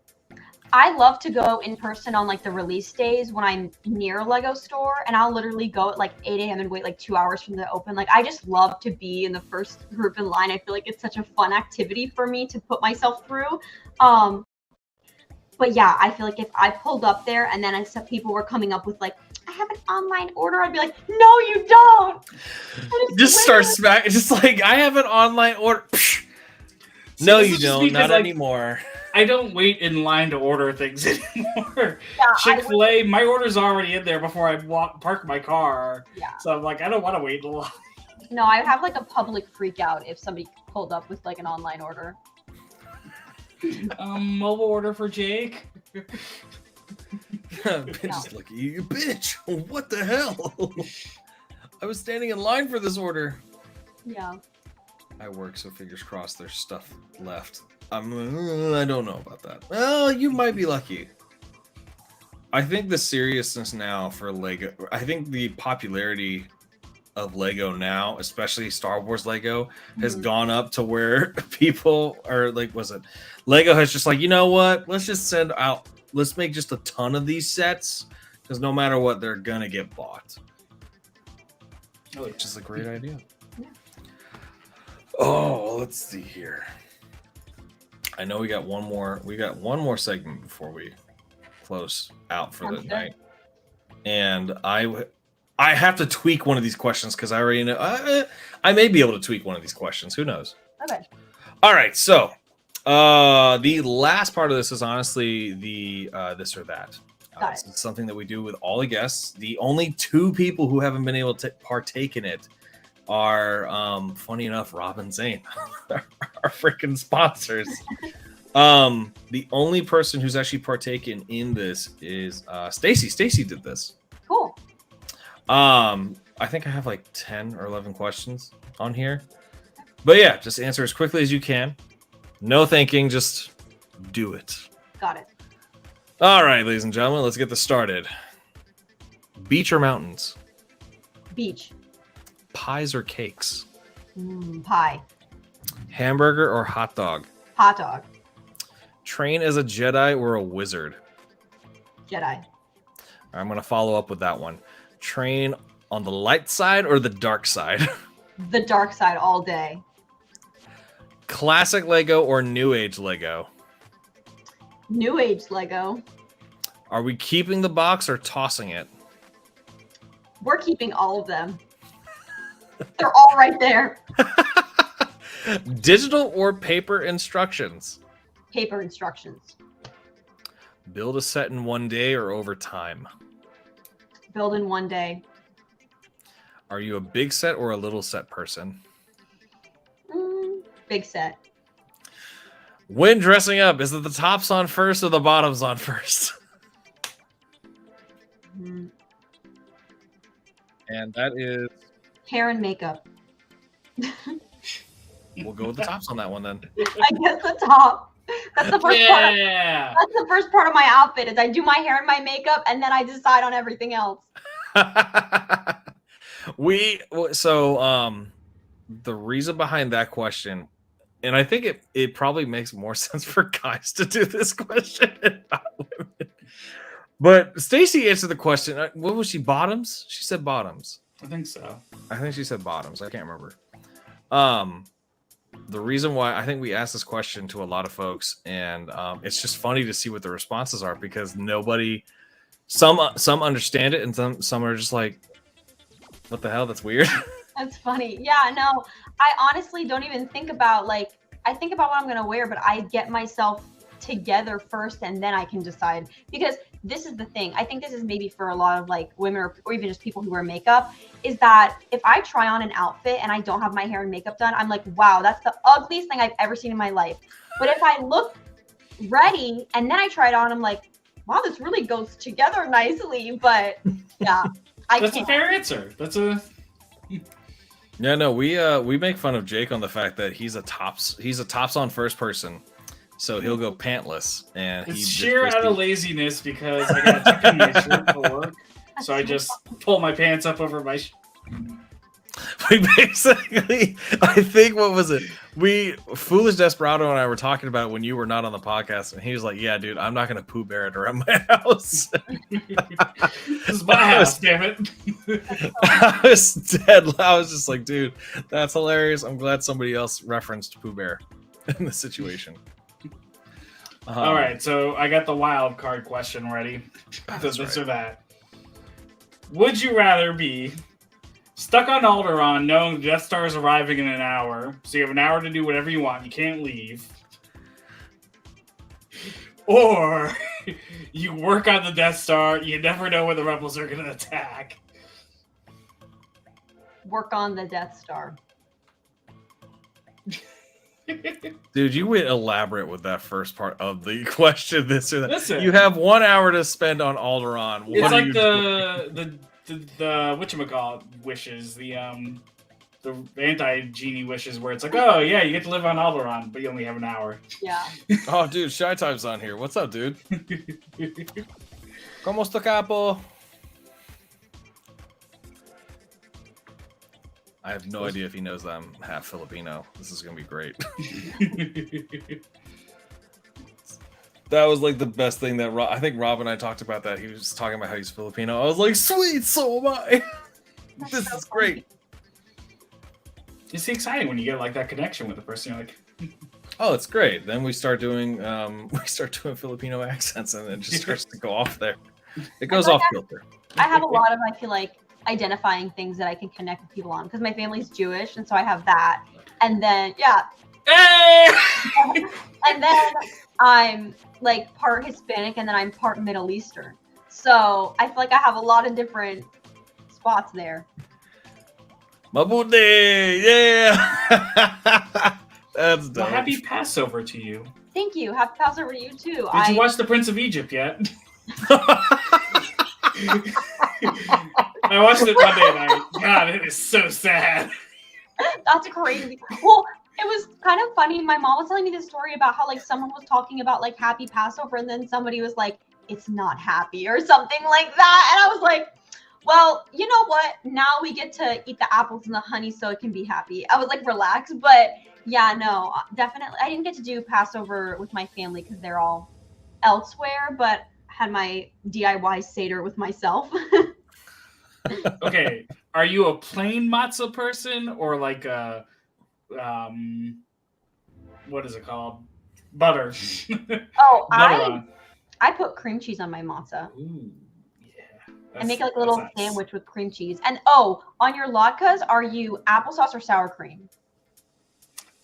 I love to go in person on like the release days when I'm near a Lego store, and I'll literally go at like 8 a.m. and wait like 2 hours from the open. Like I just love to be in the first group in line. I feel like it's such a fun activity for me to put myself through. But yeah, I feel like if I pulled up there and then people were coming up with like, I have an online order, I'd be like, no, you don't. Just start smacking. Just like, I have an online order. No, this you is just don't. because, Not like, anymore. I don't wait in line to order things anymore. Yeah, Chick-fil-A, my order's already in there before I park my car. Yeah. So I'm like, I don't want to wait in line. No, I would have like a public freak out if somebody pulled up with like an online order. Mobile order for Jake. Just look at you, bitch. What the hell? I was standing in line for this order. Yeah. I work, so fingers crossed there's stuff left. I don't know about that. Well, you might be lucky. I think the seriousness now for Lego, I think the popularity of Lego now, especially Star Wars Lego, has gone up to where people are like, Lego has just like, you know what? Let's make just a ton of these sets because no matter what, they're gonna get bought. Oh, yeah. Which is a great idea. Oh, let's see here. I know we got one more segment before we close out for the night. And I have to tweak one of these questions because I already know I may be able to tweak one of these questions. Who knows? Okay. All right, so the last part of this is honestly the this or that. This is something that we do with all the guests. The only two people who haven't been able to partake in it are, funny enough, Rob and Zane, our freaking sponsors. The only person who's actually partaken in this is Stacy. Stacy did this. Cool. I think I have like 10 or 11 questions on here. But yeah, just answer as quickly as you can. No thinking, just do it. Got it. All right, ladies and gentlemen, let's get this started. Beach or mountains? Beach. Pies or cakes? Pie. Hamburger or hot dog? Hot dog. Train as a Jedi or a wizard? Jedi. I'm going to follow up with that one. Train on the light side or the dark side? The dark side all day. Classic Lego or New Age Lego? New Age Lego. Are we keeping the box or tossing it? We're keeping all of them. They're all right there. Digital or paper instructions? Paper instructions. Build a set in one day or over time? Build in one day. Are you a big set or a little set person? Big set. When dressing up, is it the tops on first or the bottoms on first? And that is... Hair and makeup. We'll go with the tops on that one then. I guess the top. That's the first part. Yeah. That's the first part of my outfit is I do my hair and my makeup and then I decide on everything else. The reason behind that question, and I think it probably makes more sense for guys to do this question and not women. But Stacy answered the question. What was she? Bottoms? She said bottoms. I think so. I think she said bottoms. I can't remember. The reason why I think we asked this question to a lot of folks, and it's just funny to see what the responses are because some understand it, and some are just like, "What the hell? That's weird." That's funny. Yeah, no, I honestly don't even think about I think about what I'm gonna wear, but I get myself together first and then I can decide because this is the thing. I think this is maybe for a lot of women or even just people who wear makeup is that if I try on an outfit and I don't have my hair and makeup done, I'm like, wow, that's the ugliest thing I've ever seen in my life. But if I look ready and then I try it on, I'm like, wow, this really goes together nicely. But yeah, That's a fair answer. Yeah, no, we make fun of Jake on the fact that he's a tops on first person. So he'll go pantless, and it's sheer out of laziness because I got to tuck in my shirt for work, so I just pull my pants up over my. We basically, I think, what was it? Foolish Desperado and I were talking about it when you were not on the podcast, and he was like, "Yeah, dude, I'm not gonna Pooh Bear it around my house." This is my house, damn it! I was dead. I was just like, dude, that's hilarious. I'm glad somebody else referenced Pooh Bear in the situation. All right, so I got the wild card question ready. This or that. Would you rather be stuck on Alderaan knowing the Death Star is arriving in an hour, so you have an hour to do whatever you want, you can't leave, or you work on the Death Star, you never know when the rebels are going to attack? Work on the Death Star. Dude, you went elaborate with that first part of the question. This or that. Listen, you have 1 hour to spend on Alderaan. It's like the whatchamacallit wishes. the anti-genie wishes where it's like, oh yeah, you get to live on Alderaan, but you only have an hour. Yeah. Oh, dude, Shy Time's on here. What's up, dude? ¿Cómo está, capo? I have no idea if he knows that I'm half Filipino. This is gonna be great. That was like the best thing that I think Rob and I talked about that. He was talking about how he's Filipino. I was like, sweet, so am I. This is great. It's exciting when you get like that connection with the person. You're like, oh, it's great. Then we start doing Filipino accents, and it just starts to go off there. It goes off kilter. I have a lot of, I feel like, identifying things that I can connect with people on because my family's Jewish, and so I have that. And then, yeah. hey! And then I'm like part Hispanic, and then I'm part Middle Eastern. So I feel like I have a lot of different spots there. Mabuti! Yeah! That's dope. Well, happy Passover to you. Thank you. Happy Passover to you too. Did you watch The Prince of Egypt yet? I watched it Monday night. God, it is so sad. That's crazy. Well, it was kind of funny. My mom was telling me this story about how like someone was talking about like happy Passover, and then somebody was like, it's not happy or something like that. And I was like, well, you know what? Now we get to eat the apples and the honey so it can be happy. I was like, relax. But yeah, no, definitely. I didn't get to do Passover with my family because they're all elsewhere, but had my DIY Seder with myself. Okay, are you a plain matzah person or like a, what is it called? Butter. Oh, Butter I put cream cheese on my matzah. Ooh, yeah. I make like a little sandwich with cream cheese. And oh, on your latkes, are you applesauce or sour cream?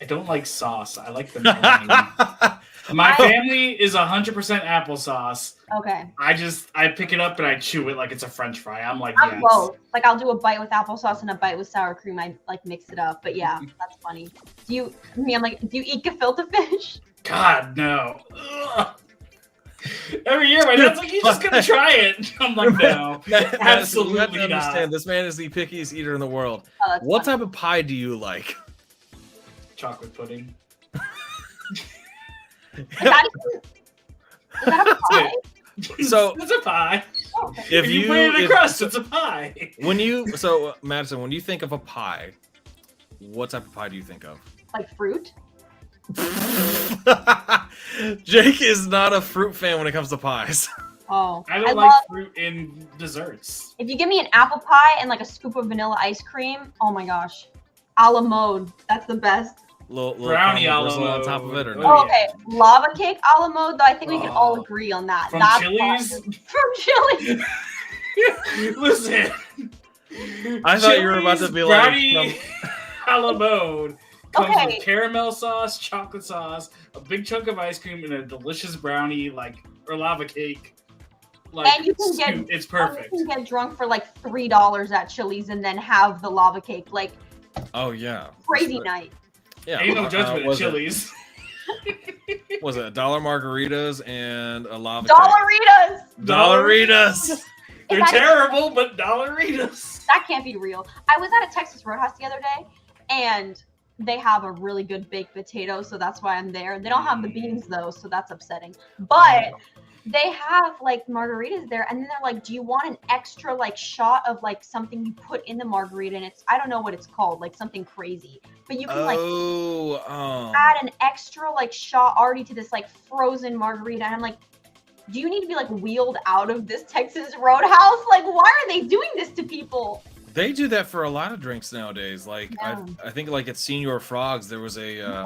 I don't like sauce. I like the mayonnaise. My family is 100% applesauce. Okay. I pick it up and I chew it like it's a French fry. I'm like, I'm yes. both. Like I'll do a bite with applesauce and a bite with sour cream. I like mix it up. But yeah, that's funny. Do you eat gefilte fish? God, no. Ugh. Every year my dad's like, you're just gonna try it. I'm like, no. Absolutely you have to not. understand, this man is the pickiest eater in the world. Oh, What funny. type of pie do you like? Chocolate pudding. Is that a pie? So It's a pie. Oh, okay. If you put it in a crust, it's a pie. Madison, when you think of a pie, what type of pie do you think of? Like fruit? Jake is not a fruit fan when it comes to pies. Oh, I don't like love, fruit in desserts. if you give me an apple pie and like a scoop of vanilla ice cream, oh my gosh. A la mode. That's the best. Little Brownie caramel a la drizzle on mode. top of it, or Oh, no? Oh, okay. Lava cake a la mode, though I think we can all Oh. agree on that. From That's Chili's? awesome. From Chili's. Listen. I thought you were about to be brownie like, a la mode comes Okay. with caramel sauce, chocolate sauce, a big chunk of ice cream, and a delicious brownie, or lava cake. And you can get- it's perfect. You can get drunk for like $3 at Chili's and then have the lava cake. Like, oh yeah, crazy night. Yeah, Ain't no judgment at was Chili's. Was it $1 margaritas and a lava Dollaritas! cake? Dollaritas. They're If I- terrible, but dollaritas. That can't be real. I was at a Texas Roadhouse the other day, and they have a really good baked potato, so that's why I'm there. They don't have the beans though, so that's upsetting. But they have like margaritas there, and then they're like, do you want an extra like shot of like something you put in the margarita? And I don't know what it's called, like something crazy, but you can like add an extra like shot already to this like frozen margarita. And I'm like, do you need to be like wheeled out of this Texas Roadhouse? Like, why are they doing this to people? They do that for a lot of drinks nowadays. Like Yeah. I think like at Senior Frogs, there was a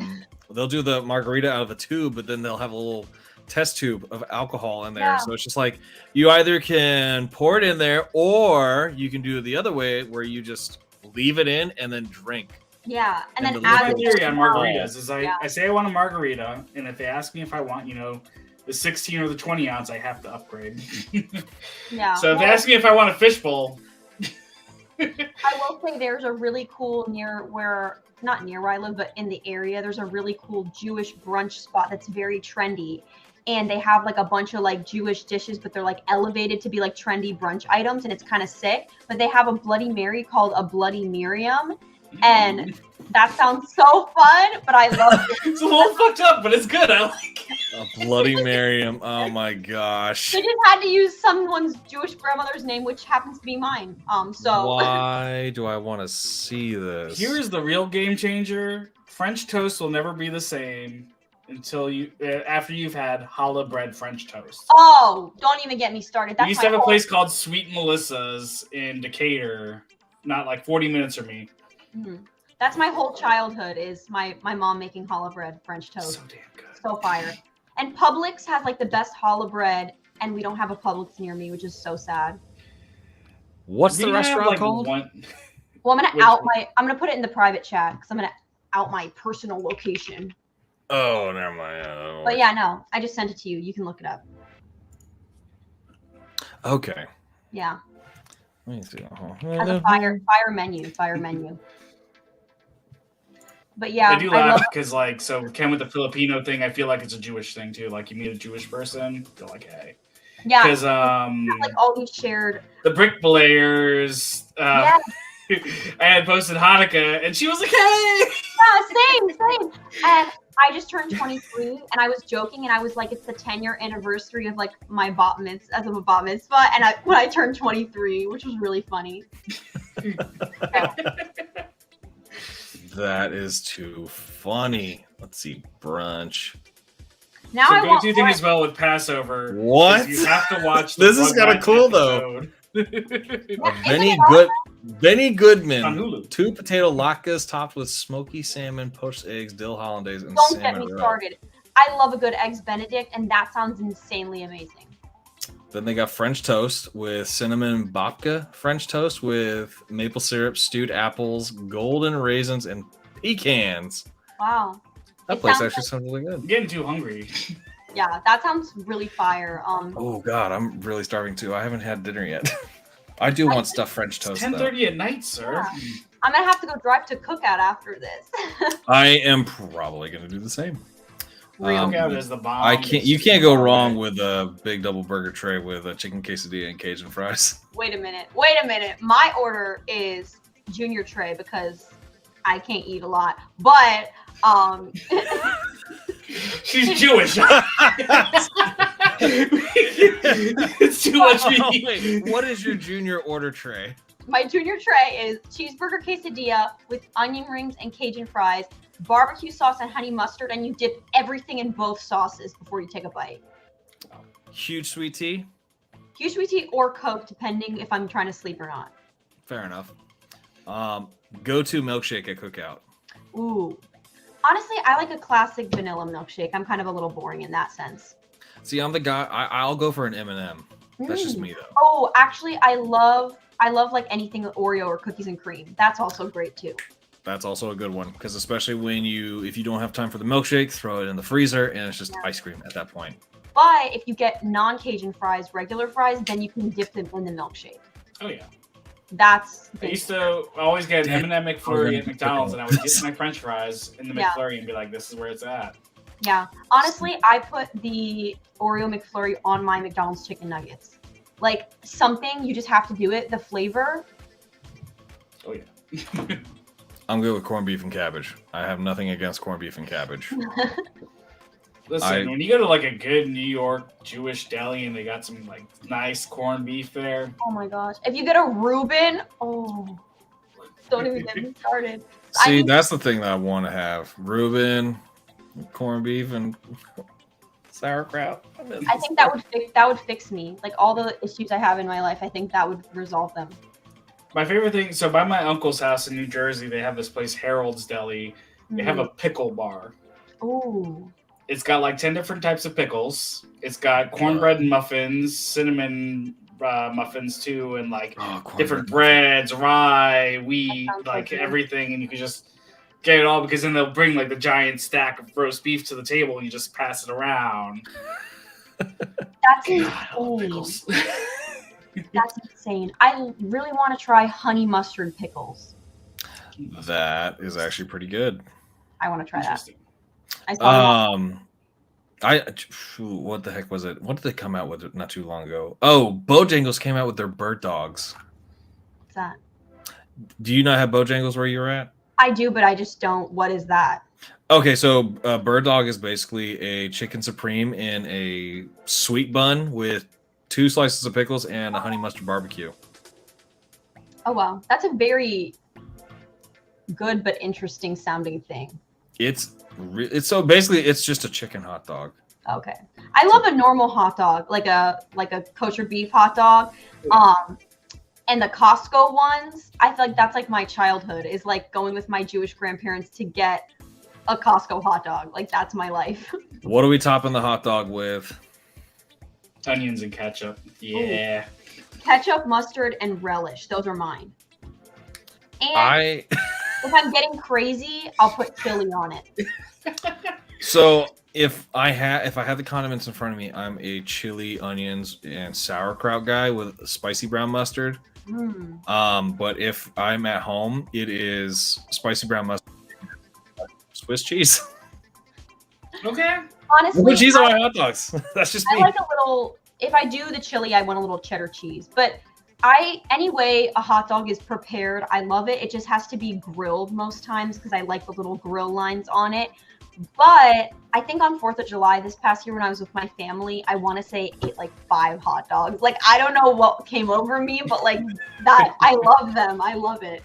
they'll do the margarita out of the tube, but then they'll have a little test tube of alcohol in there. Yeah. So it's just like you either can pour it in there, or you can do it the other way where you just leave it in and then drink. Yeah, and And then the add My liquid theory on margaritas is Yeah. I say I want a margarita, and if they ask me if I want, the 16 or the 20 ounce, I have to upgrade. Yeah. So if they Well, ask me if I want a fishbowl, I will say there's a really cool not near where I live, but in the area, there's a really cool Jewish brunch spot that's very trendy. And they have like a bunch of like Jewish dishes, but they're like elevated to be like trendy brunch items, and it's kind of sick. But they have a Bloody Mary called a Bloody Miriam, And that sounds so fun, but I love it. It's a little fucked up, but it's good. I like it. A Bloody Mary. Oh my gosh. They just had to use someone's Jewish grandmother's name, which happens to be mine. So Why do I want to see this? Here's the real game changer. French toast will never be the same until after you've had challah bread French toast. Oh, don't even get me started. We used to have a place called Sweet Melissa's in Decatur, not like 40 minutes from me. Mhm. That's my whole childhood, is my mom making challah bread French toast. So damn good. So fire. And Publix has like the best challah bread, and we don't have a Publix near me, which is so sad. What's the We have, restaurant like, called? Well, I'm gonna put it in the private chat because I'm gonna out my personal location. Oh, never mind. But yeah, no, I just sent it to you. You can look it up. Okay. Yeah. Let me see. Has a fire menu. But yeah, I do laugh because, like, so Ken with the Filipino thing, I feel like it's a Jewish thing too. Like, you meet a Jewish person, you're like, hey. Yeah. Because like all these shared. the bricklayers, Yeah. I had posted Hanukkah, and she was like, hey. Yeah, same. And I just turned 23, and I was joking, and I was like, it's the 10-year anniversary of like my bat mitzvah, as of a bat mitzvah, and when I turned 23, which was really funny. That is too funny. Let's see, brunch. Now So I want go-to thing as well with Passover. What? Is you have to watch. The This is kind of cool though. Benny On Goodman. Hulu. 2 potato latkes topped with smoky salmon, poached eggs, dill hollandaise, and Don't get salmon me roe. started. I love a good eggs Benedict, and that sounds insanely amazing. Then they got French toast with cinnamon babka, French toast with maple syrup, stewed apples, golden raisins, and pecans. Wow. That It place sounds actually sounds really I'm good. getting too hungry. Yeah, that sounds really fire. Oh god, I'm really starving too. I haven't had dinner yet. I do want stuffed French toast though. 10:30 at night, sir. Yeah. I'm gonna have to go drive to Cookout after this. I am probably gonna do the same. Cookout is the bomb. I can't. You can't go wrong with a big double burger tray with a chicken quesadilla and Cajun fries. Wait a minute. My order is junior tray because I can't eat a lot. But She's Jewish. It's too much meat. Wait, what is your junior order tray? my junior tray is cheeseburger quesadilla with onion rings and Cajun fries, barbecue sauce and honey mustard, and you dip everything in both sauces before you take a bite. Huge sweet tea. Huge sweet tea or Coke, depending if I'm trying to sleep or not. Fair enough. Go-to milkshake at Cookout. Ooh. Honestly, I like a classic vanilla milkshake. I'm kind of a little boring in that sense. See, I'm the guy. I'll go for an M&M. That's just me though. Oh, actually, I love like anything with Oreo or cookies and cream. That's also great too. That's also a good one because especially if you don't have time for the milkshake, throw it in the freezer and it's just ice cream at that point. But if you get non-Cajun fries, regular fries, then you can dip them in the milkshake. Oh yeah. That's I used to always get an M&M McFlurry at McDonald's, and I would get my French fries in the Yeah. McFlurry and be like, "This is where it's at." yeah. Honestly, I put the Oreo McFlurry on my McDonald's chicken nuggets. Like something you just have to do it. The flavor. Oh yeah. I'm good with corned beef and cabbage. I have nothing against corned beef and cabbage. Listen, when you go to like a good New York Jewish deli and they got some like nice corned beef there, Oh my gosh! If you get a Reuben, oh, don't even get me started. See, that's the thing that I want to have. Reuben, corned beef, and sauerkraut. I think that would fix me. Like all the issues I have in my life, I think that would resolve them. my favorite thing. So by my uncle's house in New Jersey, they have this place Harold's Deli. They have a pickle bar. Ooh. It's got like 10 different types of pickles. It's got cornbread and muffins, cinnamon muffins too, and like different breads, rye, wheat, like everything. And you can just get it all because then they'll bring like the giant stack of roast beef to the table and you just pass it around. That's God, I love insane. pickles. That's insane. I really want to try honey mustard pickles. That is actually pretty good. I want to try that. Interesting. I saw them. What the heck was it? What did they come out with not too long ago? Oh, Bojangles came out with their bird dogs. What's that? Do you not have Bojangles where you were at? I do, but I just don't. What is that? Okay, so bird dog is basically a chicken supreme in a sweet bun with 2 slices of pickles and a honey mustard barbecue. Oh wow, that's a very good but interesting sounding thing. It's so basically it's just a chicken hot dog. Okay, I love a normal hot dog, like a kosher beef hot dog. And the Costco ones, I feel like that's like my childhood, is like going with my Jewish grandparents to get a Costco hot dog. Like that's my life. What are we topping the hot dog with? Onions and ketchup. Yeah. Ooh. Ketchup, mustard, and relish. Those are mine. And if I'm getting crazy, I'll put chili on it. So if I have the condiments in front of me, I'm a chili, onions, and sauerkraut guy with spicy brown mustard. But if I'm at home, it is spicy brown mustard, Swiss cheese. Okay. Honestly, Put cheese on my hot dogs. That's just me. I like a little. If I do the chili, I want a little cheddar cheese. But anyway, a hot dog is prepared. I love it. It just has to be grilled most times because I like the little grill lines on it. But I think on 4th of July this past year when I was with my family, I want to say ate like 5 hot dogs. Like, I don't know what came over me, but like that, I love them. I love it.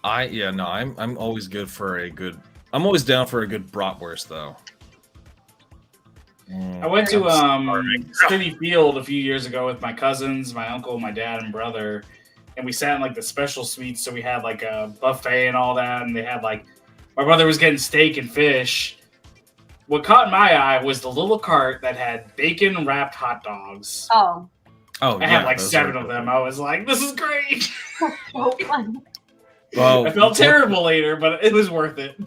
I'm always good for I'm always down for a good bratwurst though. I went to City Field a few years ago with my cousins, my uncle, my dad, and brother, and we sat in like the special suites. So we had like a buffet and all that, and they had like my brother was getting steak and fish. What caught my eye was the little cart that had bacon wrapped hot dogs. Oh, I had like 7 of them. I was like, "This is great." so fun. Well, I felt terrible later, but it was worth it.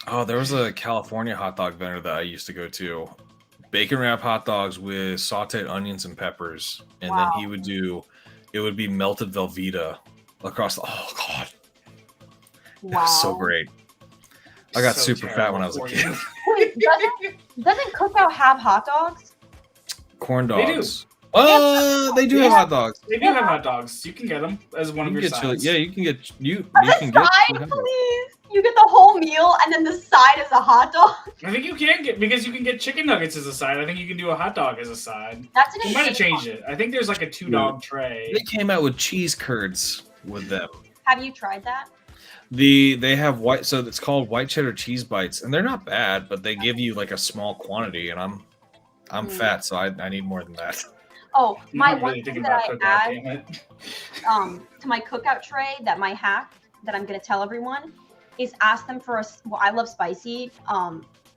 Oh, there was a California hot dog vendor that I used to go to. Bacon wrap hot dogs with sauteed onions and peppers, and then he would it would be melted Velveeta across the. Oh God, Wow, that was so great. I got super fat when I was a kid. Wait, doesn't Cookout have hot dogs? Corn dogs. They do. They do have hot dogs. They do have hot dogs. You can get them as one of your sides. Yeah, you can get you As can a get. side, please. You get the whole meal, and then the side is a hot dog. I think you can get, because you can get chicken nuggets as a side. I think you can do a hot dog as a side. That's an You might have insane changed it. I think there's like a 2-dog tray. They came out with cheese curds with them. Have you tried that? They have white, so it's called white cheddar cheese bites, and they're not bad, but they give you like a small quantity, and I'm fat, so I need more than that. Oh, I'm my not one really thing thinking that about I cookout, damn it. add to my cookout tray, that my hack that I'm gonna tell everyone is ask them for well, I love spicy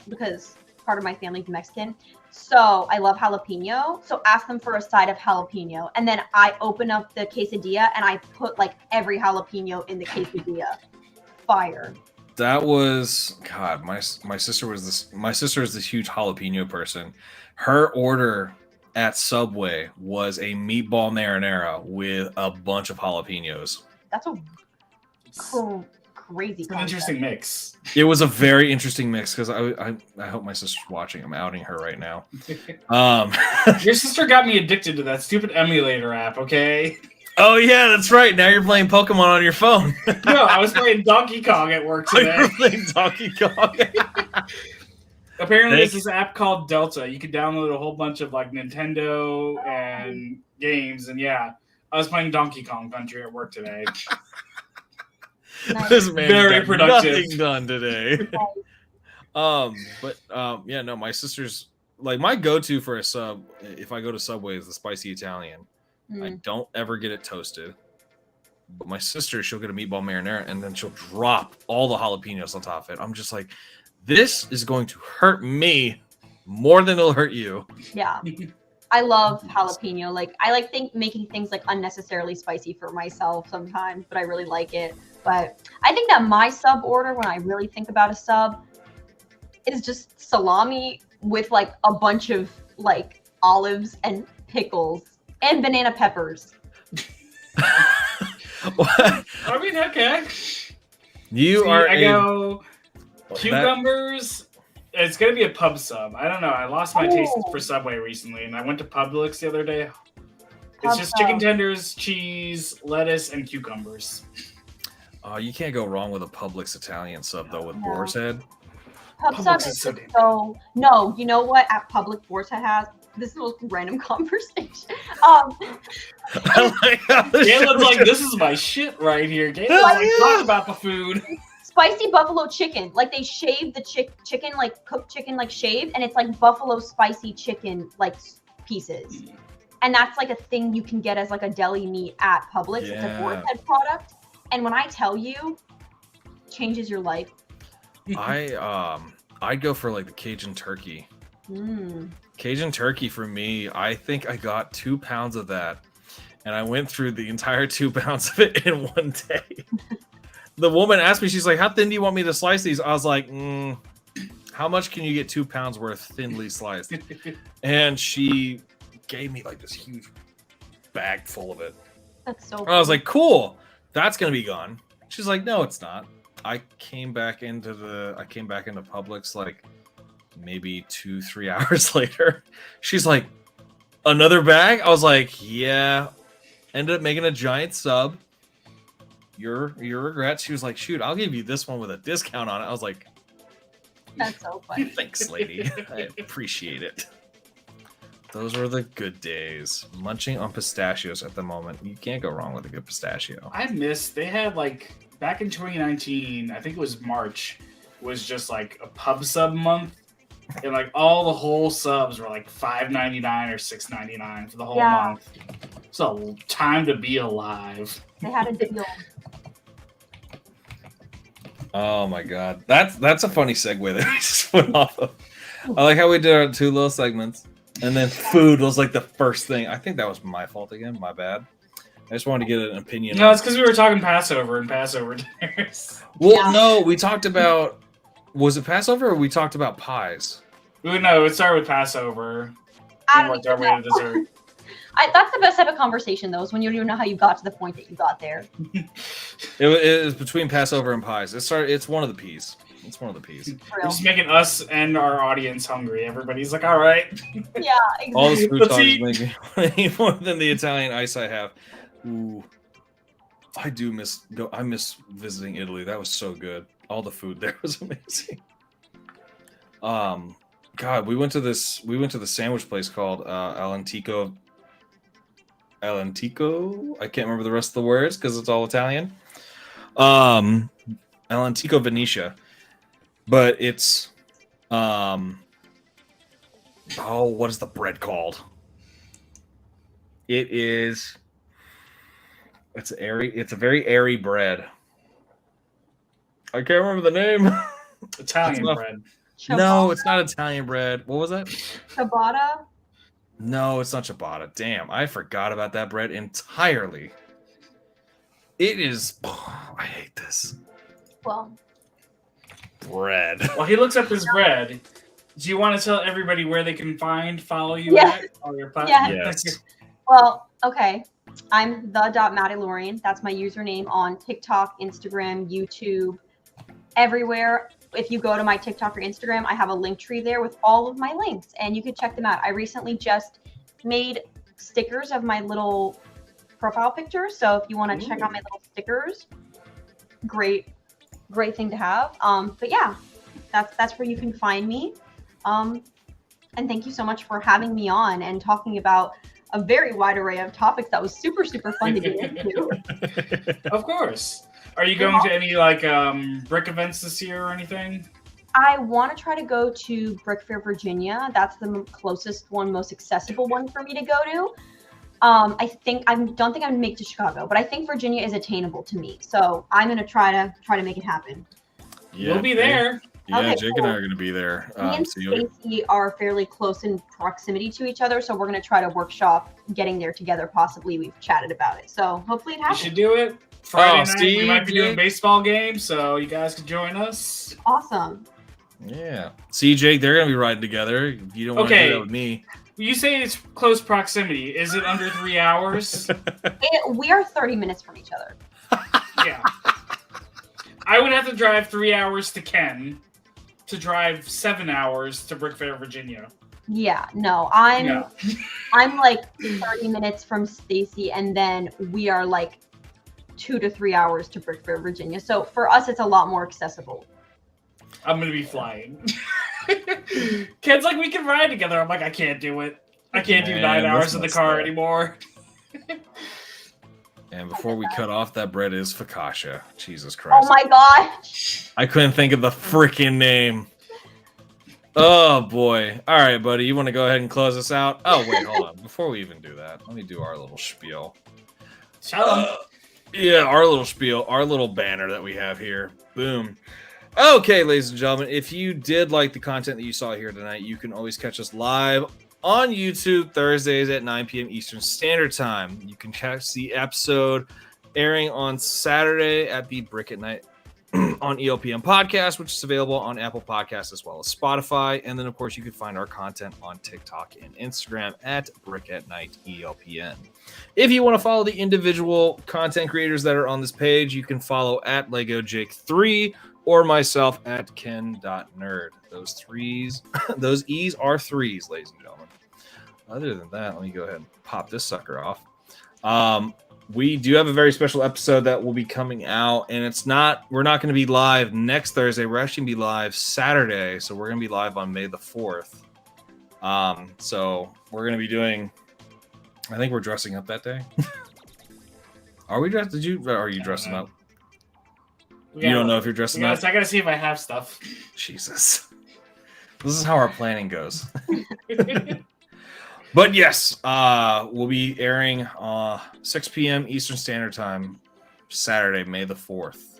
because part of my family's Mexican, so I love jalapeno. So ask them for a side of jalapeno, and then I open up the quesadilla and I put like every jalapeno in the quesadilla. Fire. That was God. My sister is this huge jalapeno person. Her order at Subway was a meatball marinara with a bunch of jalapenos. That's a crazy. It's an interesting mix. It was a very interesting mix because I hope my sister's watching. I'm outing her right now. Your sister got me addicted to that stupid emulator app. Okay. Oh yeah, that's right. Now you're playing Pokemon on your phone. No, I was playing Donkey Kong at work today. You're playing Donkey Kong. Apparently, there's this app called Delta. You can download a whole bunch of like Nintendo and games, and yeah, I was playing Donkey Kong Country at work today. This man Very productive. Nothing done today. Yeah, no, my sister's like my go-to for a sub. If I go to Subway, is the spicy Italian. I don't ever get it toasted. But my sister, she'll get a meatball marinara and then she'll drop all the jalapenos on top of it. I'm just like, this is going to hurt me more than it'll hurt you. Yeah. I love jalapeno. Like I making things like unnecessarily spicy for myself sometimes, but I really like it. But I think that my sub order, when I really think about a sub, is just salami with like a bunch of like olives and pickles and banana peppers. What? I mean, okay. I go cucumbers. It's gonna be a pub sub. I don't know. I lost my taste for Subway recently, and I went to Publix the other day. It's just chicken tenders, cheese, lettuce, and cucumbers. Oh, you can't go wrong with a Publix Italian sub though with Boar's Head. Pub Publix sub is is so just damn so no. You know what? At Public Boar's Head has this is the most random conversation. I like how the Galen's show's like, just- this is my shit right here. Galen's Hell like, yeah. talk about the food. Spicy buffalo chicken. Like they shave the chicken, like cooked chicken, like shaved, and it's like buffalo spicy chicken, like pieces. And that's like a thing you can get as like a deli meat at Publix. It's a Boar's Yeah. Head product. And when I tell you, changes your life. I'd go for like the Cajun turkey. Mm. Cajun turkey for me, I think I got 2 pounds of that, and I went through the entire 2 pounds of it in one day. The woman asked me, she's like, "How thin do you want me to slice these?" I was like, "How much can you get 2 pounds worth thinly sliced?" And she gave me like this huge bag full of it. That's so And I was like, "Cool, that's gonna be gone." She's like, "No, it's not." I came back into Publix like maybe 2-3 hours later. She's like, "Another bag?" I was like, "Yeah." Ended up making a giant sub. Your regret. She was like, "Shoot, I'll give you this one with a discount on it." I was like, That's so funny. "Thanks, lady. I appreciate it." Those were the good days. Munching on pistachios at the moment. You can't go wrong with a good pistachio. I miss, they had like, back in 2019, I think it was March, was just like a pub sub month. And like all the whole subs were like $5.99 or $6.99 for the whole month. It's a time to be alive. They had a deal. Oh my god. That's a funny segue that we just went off of. I like how we did our 2 little segments. And then food was like the first thing. I think that was my fault again. My bad. I just wanted to get an opinion. No, it's because we were talking Passover and Passover dinners. Well, Yeah. no, we talked about. Was it Passover or we talked about pies? No, it started with Passover. I And don't worked our even way know. to dessert. That's the best type of conversation, though, is when you don't even know how you got to the point that you got there. It was between Passover and pies. It's one of the peas. It's one of the peas. For We're real. just making us and our audience hungry. Everybody's like, all right. Yeah, All exactly. this food Let's talk is eat. making me want to eat more than the Italian ice I have. Ooh, I do miss I miss visiting Italy. That was so good. All the food there was amazing. God, we went to the sandwich place called Al Antico. I can't remember the rest of the words because it's all Italian. Al Antico Venetia, but it's what is the bread called? It's a very airy bread. I can't remember the name. Italian That's bread. No, it's not Italian bread. What was that? Ciabatta. No, it's not ciabatta. Damn, I forgot about that bread entirely. It is. I hate this Well, bread. While he looks up his bread, do you want to tell everybody where they can follow you Yeah. at? On your Yeah. Yes. well, okay. I'm the.Madilorian. That's my username on TikTok, Instagram, YouTube, everywhere. If you go to my TikTok or Instagram, I have a link tree there with all of my links, and you can check them out. I recently just made stickers of my little profile picture, so if you want to check out my little stickers, great thing to have. But yeah, that's where you can find me. And thank you so much for having me on and talking about a very wide array of topics. That was super fun to get into. Of course. Are you going to any like brick events this year or anything? I want to try to go to Brick Fair, Virginia. That's the closest one, most accessible one for me to go to. I don't think I'm gonna make it to Chicago, but I think Virginia is attainable to me. So I'm gonna try to make it happen. You'll be there. Yeah, Okay, Jake cool. and I are going to be there. Me and So you'll Stacy are fairly close in proximity to each other, so we're gonna try to workshop getting there together. Possibly, we've chatted about it, so hopefully it You happens. should do it. Friday night, Steve, we might be doing Jake. baseball games, so you guys can join us. Awesome. Yeah. See, Jake, they're going to be riding together. You don't want to Okay. do that with me. You say it's close proximity. Is it under 3 hours? We are 30 minutes from each other. Yeah. I would have to drive 3 hours to Ken to drive 7 hours to Brick Fair, Virginia. Yeah, no, I'm No. I'm like 30 minutes from Stacy, and then we are like 2 to 3 hours to Brickville, Virginia. So for us, it's a lot more accessible. I'm gonna be flying. Ken's like, we can ride together. I'm like, I can't do it. I can't do 9 hours in the car anymore. And before we cut off, that bread is focaccia. Jesus Christ. Oh my gosh. I couldn't think of the freaking name. Oh boy. All right, buddy. You want to go ahead and close us out? Oh, wait, hold on. Before we even do that, let me do our little spiel. Yeah, our little spiel, our little banner that we have here. Boom. Okay, ladies and gentlemen, if you did like the content that you saw here tonight, you can always catch us live on YouTube Thursdays at 9 p.m. Eastern Standard Time. You can catch the episode airing on Saturday at the Brick at Night on ELPN Podcast, which is available on Apple Podcasts as well as Spotify. And then, of course, you can find our content on TikTok and Instagram at Brick at Night ELPN. If you want to follow the individual content creators that are on this page, you can follow at LegoJake3 or myself at Ken.Nerd. Those E's are threes, ladies and gentlemen. Other than that, let me go ahead and pop this sucker off. We do have a very special episode that will be coming out, and we're not going to be live next Thursday. We're actually going to be live Saturday, so we're going to be live on May the 4th. So we're going to be doing, I think we're dressing up that day. Are we dressed? Are you dressing up? You don't know if you're dressing up? I got to see if I have stuff. Jesus. This is how our planning goes. But yes, we'll be airing 6 p.m. Eastern Standard Time, Saturday, May the 4th,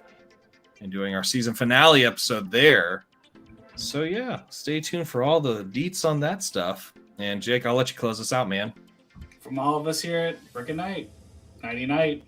and doing our season finale episode there. So yeah, stay tuned for all the deets on that stuff. And Jake, I'll let you close us out, man. From all of us here at Brick and Night, nighty night.